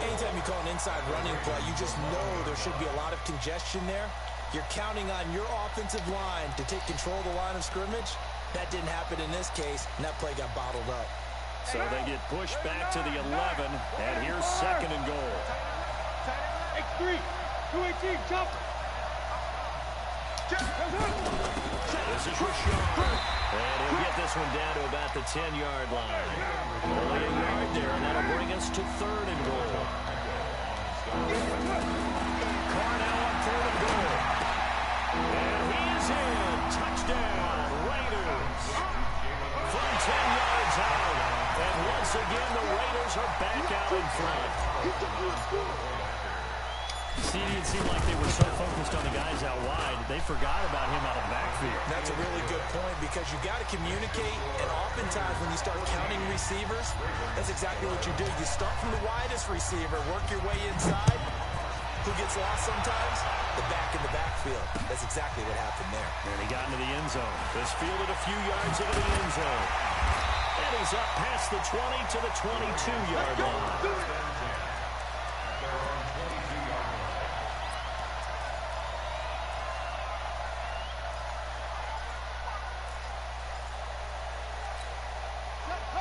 [SPEAKER 4] Anytime you call an inside running play, you just know there should be a lot of congestion there. You're counting on your offensive line to take control of the line of scrimmage. That didn't happen in this case, and that play got bottled up.
[SPEAKER 2] So they get pushed back to the 11, and here's 2nd and goal.
[SPEAKER 6] X3, 218, jump.
[SPEAKER 2] This is Rashad. And he'll get this one down to about the 10-yard line. Only a yard there, and that'll bring us to 3rd and goal. Carr now on 3rd and goal. And he is in. Touchdown, Raiders. From 10 yards out. And once again, the Raiders are back out in front. CD, it seemed like they were so focused on the guys out wide, they forgot about him out of the backfield.
[SPEAKER 4] That's a really good point because you got to communicate, and oftentimes when you start counting receivers, that's exactly what you do. You start from the widest receiver, work your way inside. Who gets lost sometimes? The back in the backfield. That's exactly what happened there.
[SPEAKER 2] And he got into the end zone. Just fielded a few yards into the end zone. And he's up past the 20 to the 22-yard line.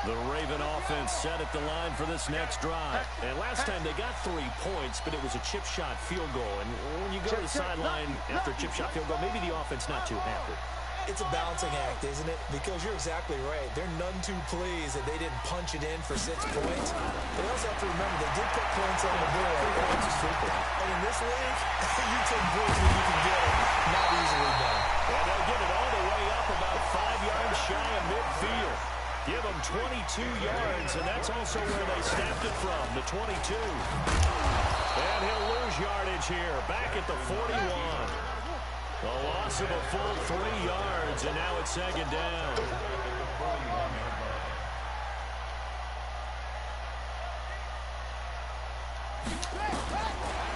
[SPEAKER 2] The Raven offense set at the line for this next drive. And last time they got 3 points, but it was a chip shot field goal. And when you go to the sideline after a chip shot field goal, maybe the offense not too happy.
[SPEAKER 4] It's a balancing act, isn't it? Because you're exactly right. They're none too pleased that they didn't punch it in for 6 points. They also have to remember they did put points on the board. 3 points is 3 points. And in this league, you take points when you can get it. Not easily done.
[SPEAKER 2] And they'll get it all the way up about 5 yards shy of midfield. Give them 22 yards, and that's also where they snapped it from, the 22. And he'll lose yardage here, back at the 41. A loss of a full 3 yards, and now it's 2nd down.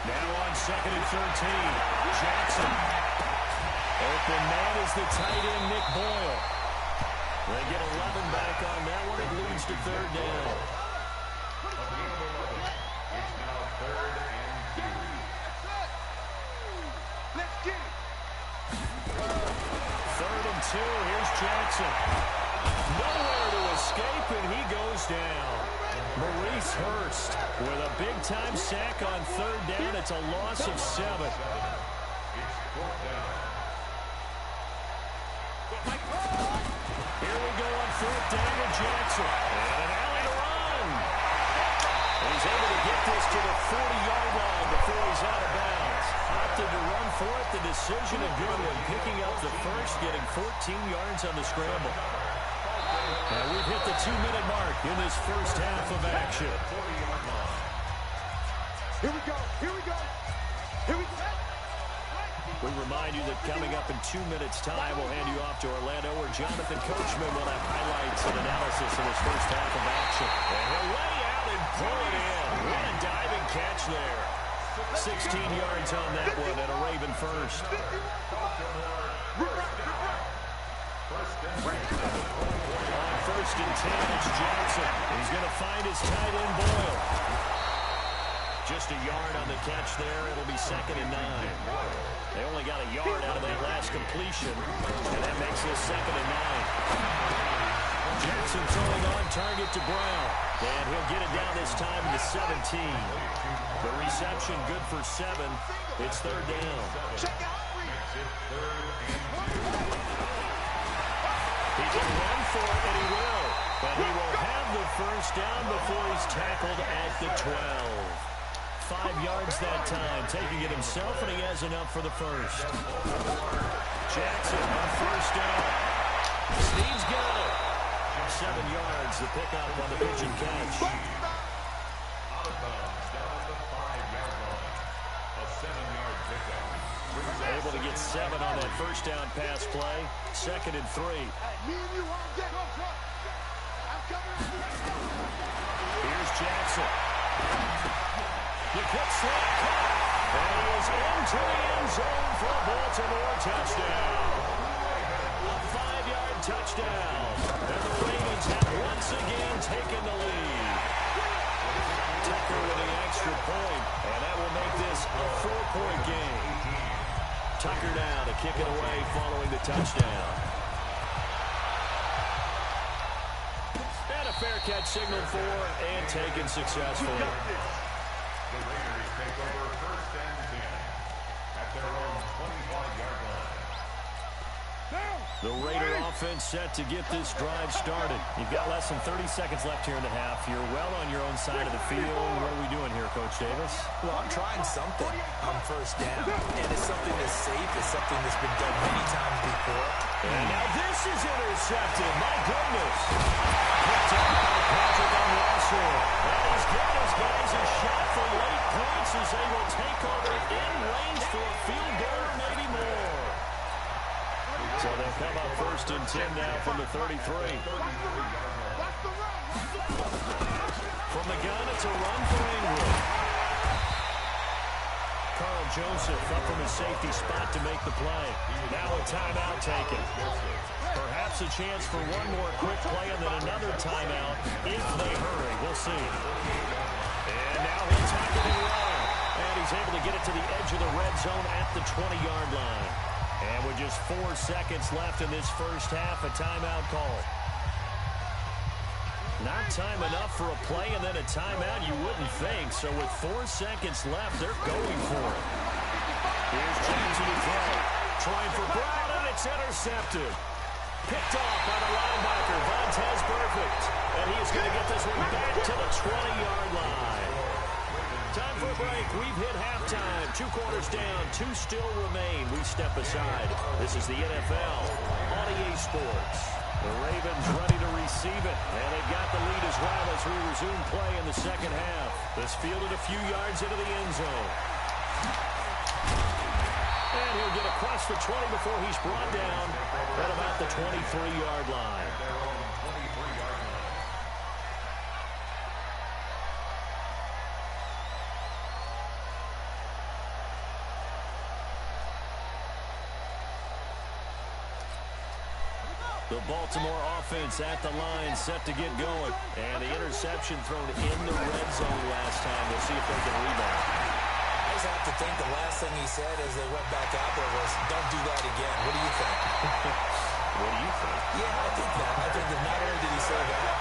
[SPEAKER 2] Now on 2nd and 13, Jackson. Open man is the tight end, Nick Boyle. They get 11 back on that one. It leads to 3rd down.
[SPEAKER 6] It's now 3rd and 2.
[SPEAKER 5] Let's get it.
[SPEAKER 2] 3rd and 2. Here's Jackson. Nowhere to escape, and he goes down. Maurice Hurst with a big-time sack on 3rd down. It's a loss of 7. Jackson. And an alley to run. He's able to get this to the 40-yard line before he's out of bounds. Opted to run for it. The decision a good one. Picking up the first, getting 14 yards on the scramble. Now we've hit the 2-minute mark in this first half of action.
[SPEAKER 6] Here we go. Here we go. Here we go.
[SPEAKER 2] We remind you that coming up in 2 minutes' time, we'll hand you off to Orlando, where Jonathan Coachman will have highlights and analysis in his first half of action. And he'll lay out and pull it in. What a diving catch there. 16 yards on that one, and a Raven first. On first and 10, it's Jackson. He's going to find his tight end, Boyle. Just a yard on the catch there. It'll be 2nd and 9. They only got a yard out of that last completion, and that makes it 2nd and 9. Jackson throwing on target to Brown, and he'll get it down this time to 17. The reception good for 7. It's 3rd down. He can run for it, and he will. But he will have the first down before he's tackled at the 12. 5 yards that time, taking it himself, and he has enough for the first. Jackson on first down. Steve's got it. 7 yards, the pickup on the pitch and catch. Able to get 7 on that first down pass play. 2nd and 3. Here's Jackson. The quick slot cut. And he is into the end zone for a Baltimore touchdown. A 5-yard touchdown. And the Ravens have once again taken the lead. Tucker with the extra point, and that will make this a 4-point game. Tucker now to kick it away following the touchdown. And a fair catch signaled for and taken successfully.
[SPEAKER 7] The Raiders take over 1st and 10 at their own 25-yard line.
[SPEAKER 2] The Raider offense set to get this drive started. You've got less than 30 seconds left here in the half. You're well on your own side of the field. What are we doing here, Coach Davis?
[SPEAKER 4] Well, I'm trying something on first down, and it's something that's safe. It's something that's been done many times before.
[SPEAKER 2] And now this is intercepted. My goodness. Picked up by Patrick on Russell. And as good as guys, a shot for late points as they will take over in range for a field goal or maybe more. So they'll come up 1st and 10 now from the 33. From the gun, it's a run for England. Carl Joseph up from his safety spot to make the play. Now a timeout taken. Perhaps a chance for one more quick play and then another timeout if they hurry. We'll see. And now he'll tackle and run. And he's able to get it to the edge of the red zone at the 20-yard line. And with just 4 seconds left in this first half, a timeout call. Not time enough for a play and then a timeout, you wouldn't think. So with 4 seconds left, they're going for it. Here's Jackson to throw. Trying for Brown, and it's intercepted. Picked off by the linebacker, Vontaze Burfict. And he's going to get this one back to the 20-yard line. Time for a break. We've hit halftime. 2 quarters down. 2 still remain. We step aside. This is the NFL on EA Sports. The Ravens ready to receive it. And they've got the lead as well as we resume play in the second half. This fielded a few yards into the end zone. And he'll get across the 20 before he's brought down at about the 23-yard line. The Baltimore offense at the line, set to get going. And the interception thrown in the red zone last time. We'll see if they can rebound.
[SPEAKER 4] I just have to think the last thing he said as they went back out there was, don't do that again. What do you think?
[SPEAKER 2] What do you think?
[SPEAKER 4] Yeah, I think that. I think that not only did he say that,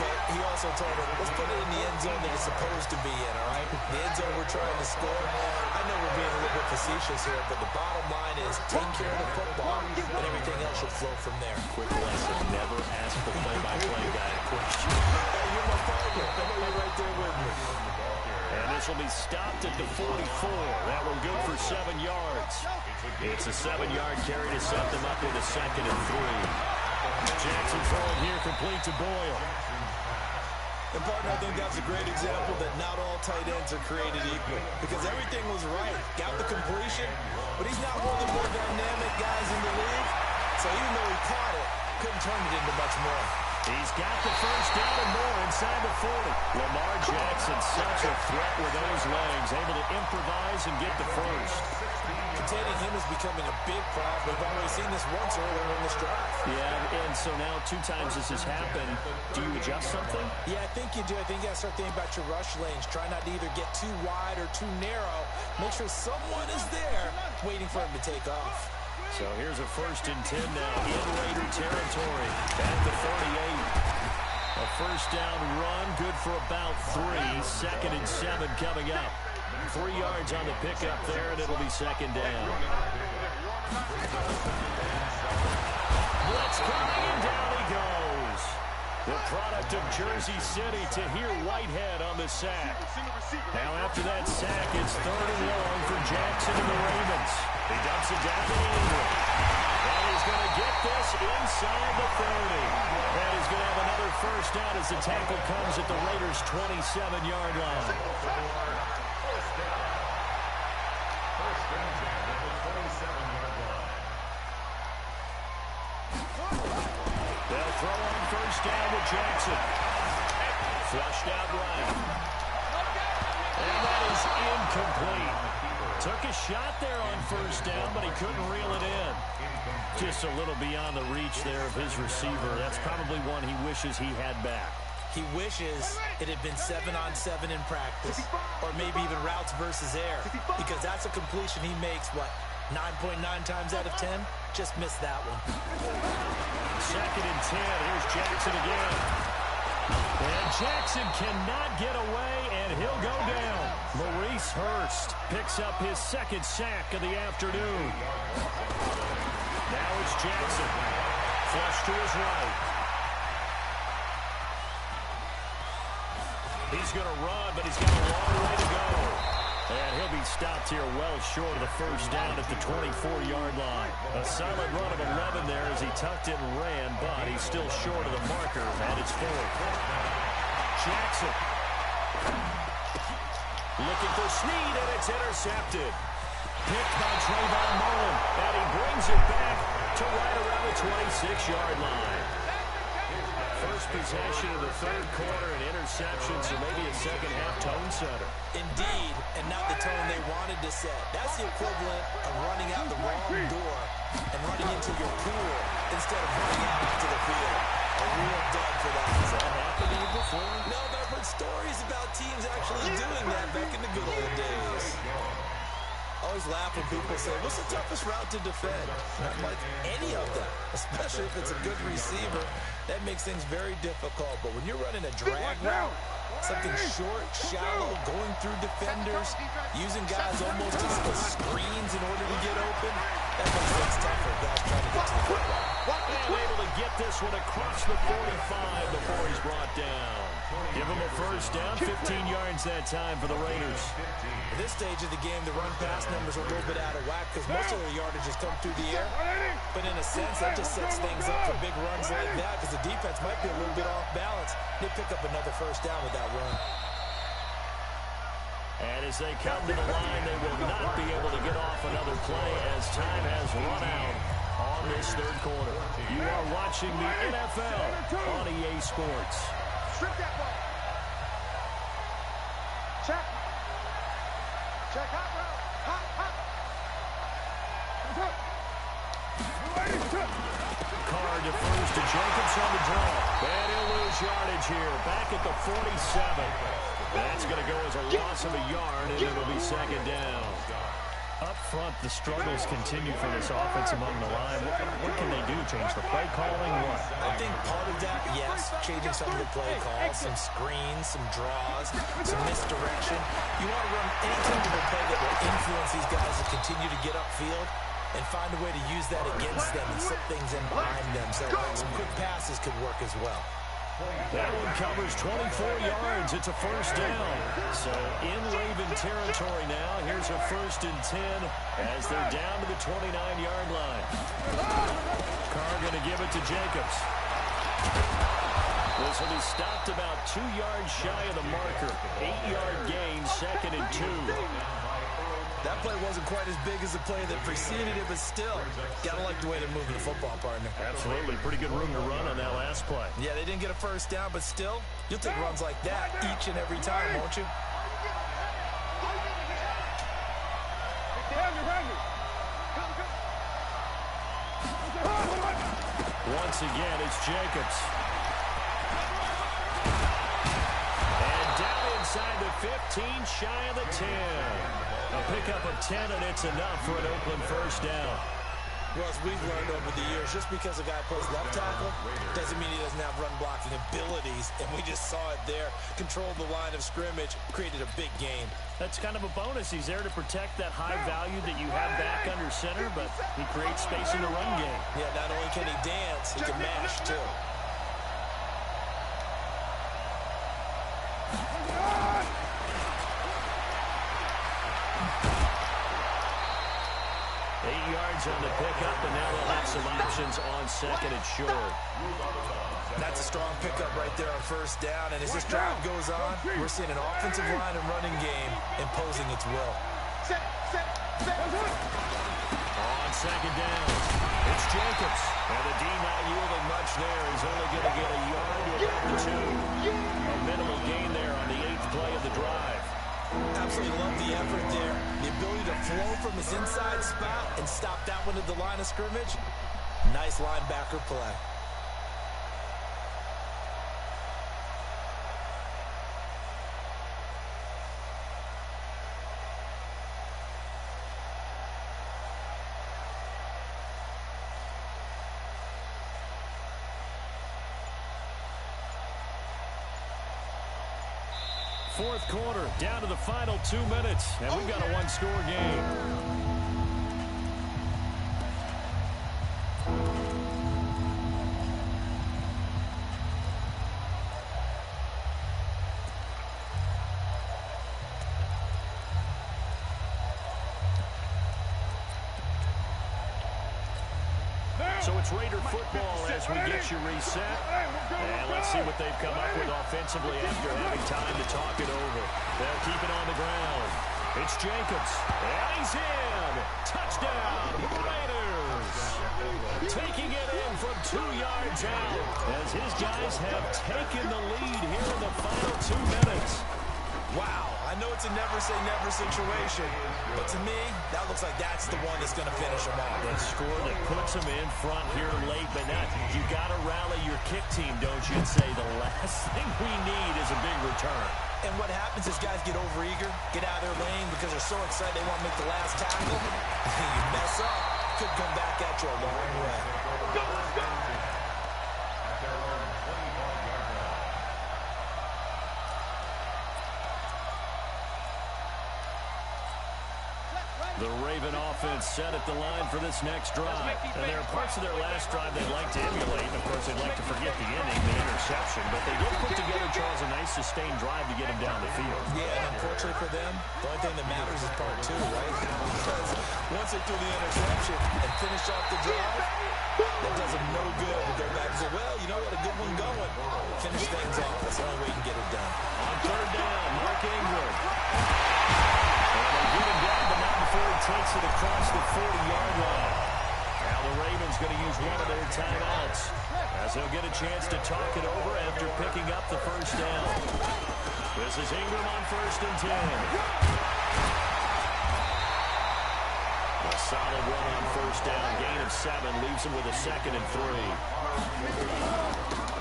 [SPEAKER 4] but he also told him, let's put it in the end zone that it's supposed to be in, all right? The end zone we're trying to score. I I know we're being a little bit facetious here, but the bottom line is take care of the football, and everything else should flow from there.
[SPEAKER 2] Quick lesson, never ask the play-by-play guy a question.
[SPEAKER 4] Hey, you're my partner. I know you're right there with me.
[SPEAKER 2] And this will be stopped at the 44. That one good for 7 yards. It's a 7-yard carry to set them up with a 2nd and 3. Jackson throwing here complete to Boyle.
[SPEAKER 4] And, partner, I think that's a great example that not all tight ends are created equal. Because everything was right. Got the completion, but he's not one of the more dynamic guys in the league. So even though he caught it, couldn't turn it into much more.
[SPEAKER 2] He's got the first down and more inside the 40. Lamar Jackson, such a threat with those legs, able to improvise and get the first.
[SPEAKER 4] Containing him is becoming a big problem. We've already seen this once earlier in this drive.
[SPEAKER 2] Yeah, and so now 2 times this has happened. Do you adjust something?
[SPEAKER 4] Yeah, I think you do. I think you got to start thinking about your rush lanes. Try not to either get too wide or too narrow. Make sure someone is there waiting for him to take off.
[SPEAKER 2] So here's a 1st and 10 now in Raider territory at the 38. A first down run, good for about 3. 2nd and 7 coming up. 3 yards on the pickup there, and it'll be 2nd down. Blitz coming, and down he goes. The product of Jersey City, Tahir Whitehead on the sack. Now after that sack, it's 3rd and long for Jackson and the Ravens. He dumps it down to Ingram. And he's going to get this inside the 30. And he's going to have another first down as the tackle comes at the Raiders' 27-yard line. They'll throw on first down with Jackson. Flushed out right. And that is incomplete. Took a shot there on first down, but he couldn't reel it in. Just a little beyond the reach there of his receiver. That's probably one he wishes he had back.
[SPEAKER 4] He wishes it had been 7-on-7 in practice, or maybe even routes versus air, because that's a completion he makes, what, 9.9 times out of 10? Just missed that one.
[SPEAKER 2] 2nd and 10. Here's Jackson again. And Jackson cannot get away, and he'll go down. Maurice Hurst picks up his 2nd sack of the afternoon. Now it's Jackson. Flush to his right. He's going to run, but he's got a long way to go. And he'll be stopped here well short of the first down at the 24-yard line. A solid run of 11 there as he tucked it and ran, but he's still short of the marker, and it's 4th. Jackson looking for Snead, and it's intercepted. Picked by Trayvon Mullen, and he brings it back to right around the 26-yard line. First possession of the 3rd quarter, and interception, so maybe a second-half tone setter.
[SPEAKER 4] Indeed, and not the tone they wanted to set. That's the equivalent of running out the wrong door and running into your pool instead of running out into the field. A real dud for that.
[SPEAKER 2] Has that happened to you before?
[SPEAKER 4] No, but I've heard stories about teams actually doing that back in the good old days. I always laugh when people say, what's the toughest route to defend? And I'm like, any of them, especially if it's a good receiver. That makes things very difficult. But when you're running a drag route, something short, shallow, going through defenders, using guys almost as screens in order to get open, that makes things tougher. Guys trying to get to the football.
[SPEAKER 2] And able to get this one across the 45 before he's brought down. Give him a first down, 15 yards that time for the Raiders.
[SPEAKER 4] At this stage of the game, the run-pass numbers are a little bit out of whack because most of their yardage has come through the air. But in a sense, that just sets things up for big runs like that because the defense might be a little bit off balance. They pick up another first down with that run.
[SPEAKER 2] And as they come to the line, they will not be able to get off another play as time has run out on this 3rd quarter. You are watching the NFL on EA Sports.
[SPEAKER 6] Strip that ball. Check. Check. Hot route. Hot.
[SPEAKER 2] Carr defers to Jacobs on the draw. And he'll lose yardage here. Back at the 47. That's going to go as a loss of a yard, and it'll be 2nd down. Up front, the struggles continue for this offense among the line. What can they do? Change the play calling? What?
[SPEAKER 4] I think part of that, yes, changing some of the play calls, some screens, some draws, some misdirection. You want to run any type of a play that will influence these guys to continue to get upfield and find a way to use that against them and slip things in behind them. So some quick passes could work as well.
[SPEAKER 2] That one covers 24 yards. It's a first down. So in Raven territory now. Here's a 1st and 10 as they're down to the 29-yard line. Carr going to give it to Jacobs. This will be stopped about 2 yards shy of the marker. 8-yard gain, 2nd and 2.
[SPEAKER 4] That play wasn't quite as big as the play that preceded it, but still, gotta like the way they're moving the football, partner.
[SPEAKER 2] Absolutely. Pretty good room to run on that last play.
[SPEAKER 4] Yeah, they didn't get a first down, but still, you'll take runs like that each and every time, won't you?
[SPEAKER 2] Once again, it's Jacobs. And down inside the 15, shy of the 10. A pickup of 10, and it's enough for an Oakland first down.
[SPEAKER 4] Well, as we've learned over the years, just because a guy plays left tackle doesn't mean he doesn't have run-blocking abilities, and we just saw it there. Controlled the line of scrimmage, created a big gain.
[SPEAKER 2] That's kind of a bonus. He's there to protect that high value that you have back under center, but he creates space in the run game.
[SPEAKER 4] Yeah, not only can he dance, he can mash, too.
[SPEAKER 2] On the pickup, and now they'll have some options on 2nd and short.
[SPEAKER 4] That's a strong pickup right there on first down, and as this drive goes on, we're seeing an offensive line and running game imposing its will.
[SPEAKER 2] On 2nd down, it's Jacobs, and the D not yielding much there. He's only going to get a yard to about the 2. A minimal gain there on the 8th play of the drive.
[SPEAKER 4] Absolutely love the effort there. The ability to flow from his inside spot and stop that one at the line of scrimmage. Nice linebacker play.
[SPEAKER 2] Fourth quarter, down to the final 2 minutes, and we've got a one-score game. So it's Raider football as we get you reset. And let's see what they've come up with offensively after having time to talk it over. They'll keep it on the ground. It's Jacobs. And he's in. Touchdown, Raiders. Taking it in from 2 yards out as his guys have taken the lead here in the final 2 minutes.
[SPEAKER 4] Wow, I know it's a never-say-never situation, but to me, that looks like that's the one that's going to finish them off.
[SPEAKER 2] The score that puts them in front here late, but not. You got to rally your kick team, don't you, and say the last thing we need is a big return.
[SPEAKER 4] And what happens is guys get overeager, get out of their lane because they're so excited they want to make the last tackle. You mess up, could come back at you a long way.
[SPEAKER 5] Go, let's go!
[SPEAKER 2] The Raven offense set at the line for this next drive. And there are parts of their last drive they'd like to emulate. And, of course, they'd like to forget the ending, the interception. But they did put together, Charles, a nice sustained drive to get him down the field.
[SPEAKER 4] Yeah, and unfortunately for them, the only thing that matters is part 2, right? Because once they threw the interception and finished off the drive, that does them no good to go back and say, well, you know, we had a good one going. Finish things off. That's the only way you can get it done.
[SPEAKER 2] On 3rd down, Mark Ingram. And they get him down, but not before he takes it across the 40-yard line. Now the Ravens going to use one of their timeouts as they'll get a chance to talk it over after picking up the first down. This is Ingram on 1st and 10. A solid run on 1st down. Gain of 7 leaves him with a 2nd and 3.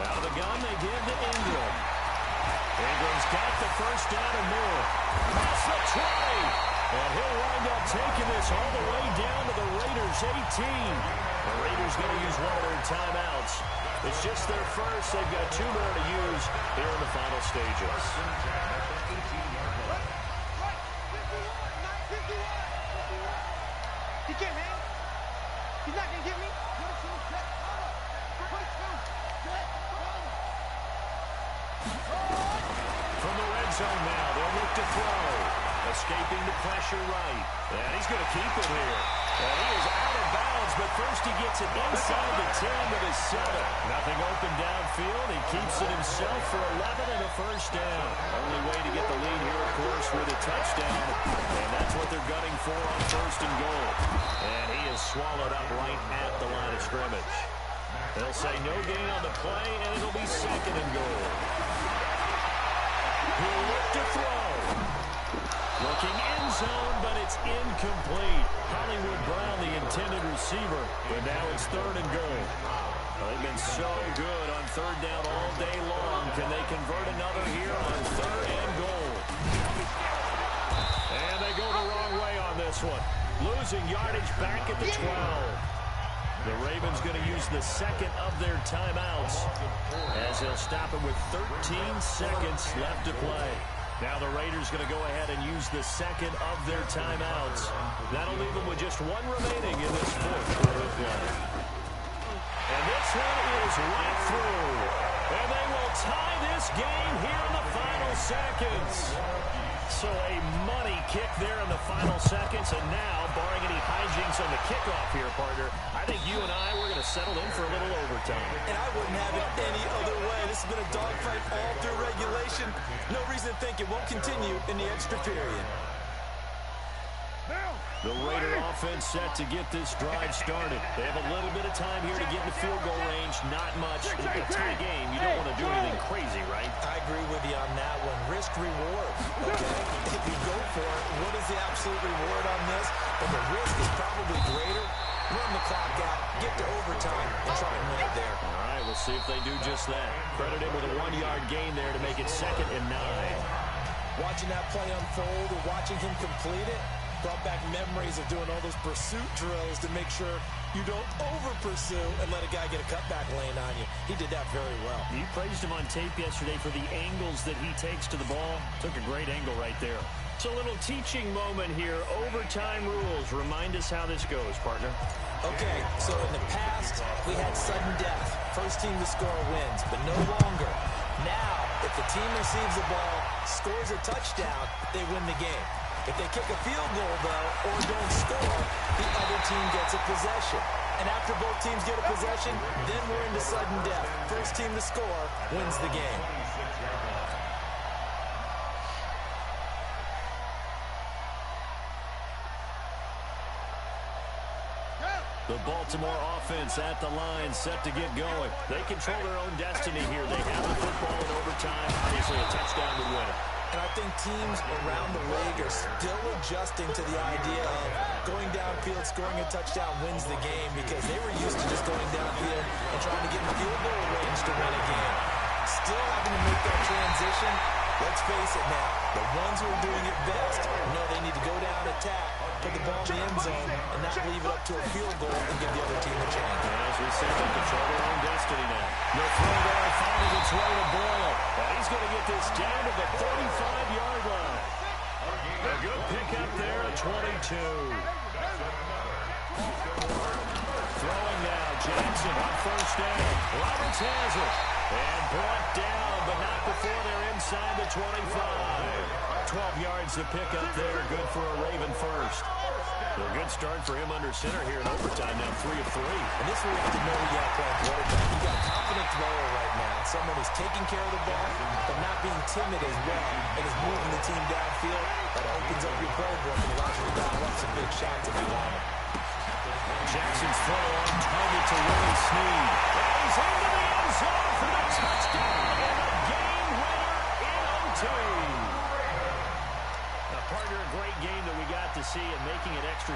[SPEAKER 2] Out of the gun, they give to Ingram. Ingram's got the first down and more. Past the 20. And he'll wind up taking this all the way down to the Raiders' 18. The Raiders going to use one of their timeouts. It's just their first. They've got 2 more to use here in the final stages.
[SPEAKER 5] He can't hang. He's not going to get me.
[SPEAKER 2] From the red zone now, they'll look to throw. Escaping the pressure right. And he's going to keep it here. And he is out of bounds, but first he gets it inside the 10 with his 7. Nothing open downfield. He keeps it himself for 11 and a first down. Only way to get the lead here, of course, with a touchdown. And that's what they're gunning for on first and goal. And he is swallowed up right at the line of scrimmage. They'll say no gain on the play, and it'll be second and goal. He'll look to throw. Looking end zone, but it's incomplete. Hollywood Brown, the intended receiver, but now it's third and goal. They've been so good on third down all day long. Can they convert another here on third and goal? And they go the wrong way on this one. Losing yardage back at the 12. The Ravens going to use the second of their timeouts as they'll stop it with 13 seconds left to play. Now the Raiders going to go ahead and use the second of their timeouts. That'll leave them with just 1 remaining in this fourth quarter of play. And this one is right through. And they will tie this game here in the final seconds. So a money kick there in the final seconds. And now, barring any hijinks on the kickoff here, partner, I think you and I, we're going to settle in for a little overtime.
[SPEAKER 4] And I wouldn't have it any other way. This has been a dogfight all through regulation. No reason to think it won't continue in the extra period.
[SPEAKER 2] The Raider offense set to get this drive started. They have a little bit of time here to get in the field goal range. Not much. In a tie game, you don't want to do anything crazy, right?
[SPEAKER 4] I agree with you on that one. Risk reward, okay? If you go for it, what is the absolute reward on this? But the risk is probably greater. Run the clock out, get to overtime, and try and win it there.
[SPEAKER 2] All right, we'll see if they do just that. Credit him with a 1-yard gain there to make it 2nd and 9.
[SPEAKER 4] Watching that play unfold or watching him complete it brought back memories of doing all those pursuit drills to make sure you don't over-pursue and let a guy get a cutback lane on you. He did that very well.
[SPEAKER 2] You praised him on tape yesterday for the angles that he takes to the ball. Took a great angle right there. It's a little teaching moment here. Overtime rules. Remind us how this goes, partner.
[SPEAKER 4] Okay, so in the past, we had sudden death. First team to score wins, but no longer. Now, if the team receives the ball, scores a touchdown, they win the game. If they kick a field goal, though, or don't score, the other team gets a possession. And after both teams get a possession, then we're into sudden death. First team to score wins the game.
[SPEAKER 2] The Baltimore offense at the line, set to get going. They control their own destiny here. They have the football in overtime. Obviously, a touchdown would win it.
[SPEAKER 4] And I think teams around the league are still adjusting to the idea of going downfield, scoring a touchdown wins the game, because they were used to just going downfield and trying to get in the field goal range to win a game. Still having to make that transition. Let's face it now, the ones who are doing it best know they need to go down, attack, put the ball in the end zone, and not leave it up to a field goal and give the other team a chance.
[SPEAKER 2] And as we said, they control their own destiny now. The throw there finding its way to Boyle. And he's going to get this down to the 35-yard line. A good pickup there at 22. Throwing now, Jackson on first down. Roberts has it. And brought down, but not before they're inside the 25. 12 yards to pick up there. Good for a Raven first. So a good start for him under center here in overtime. Now 3 of 3.
[SPEAKER 4] And this will have to know you got playing quarterback. You got a confident thrower right now. Someone who's taking care of the ball, but not being timid as well, and is moving the team downfield. That opens up your playbook and allows you to dial up some big shots if you want it.
[SPEAKER 2] Jackson's throw on target to Willie Snead. He's into the end zone for the touchdown and a game winner in OT. Now, partner, a great game that we got to see, and making it extra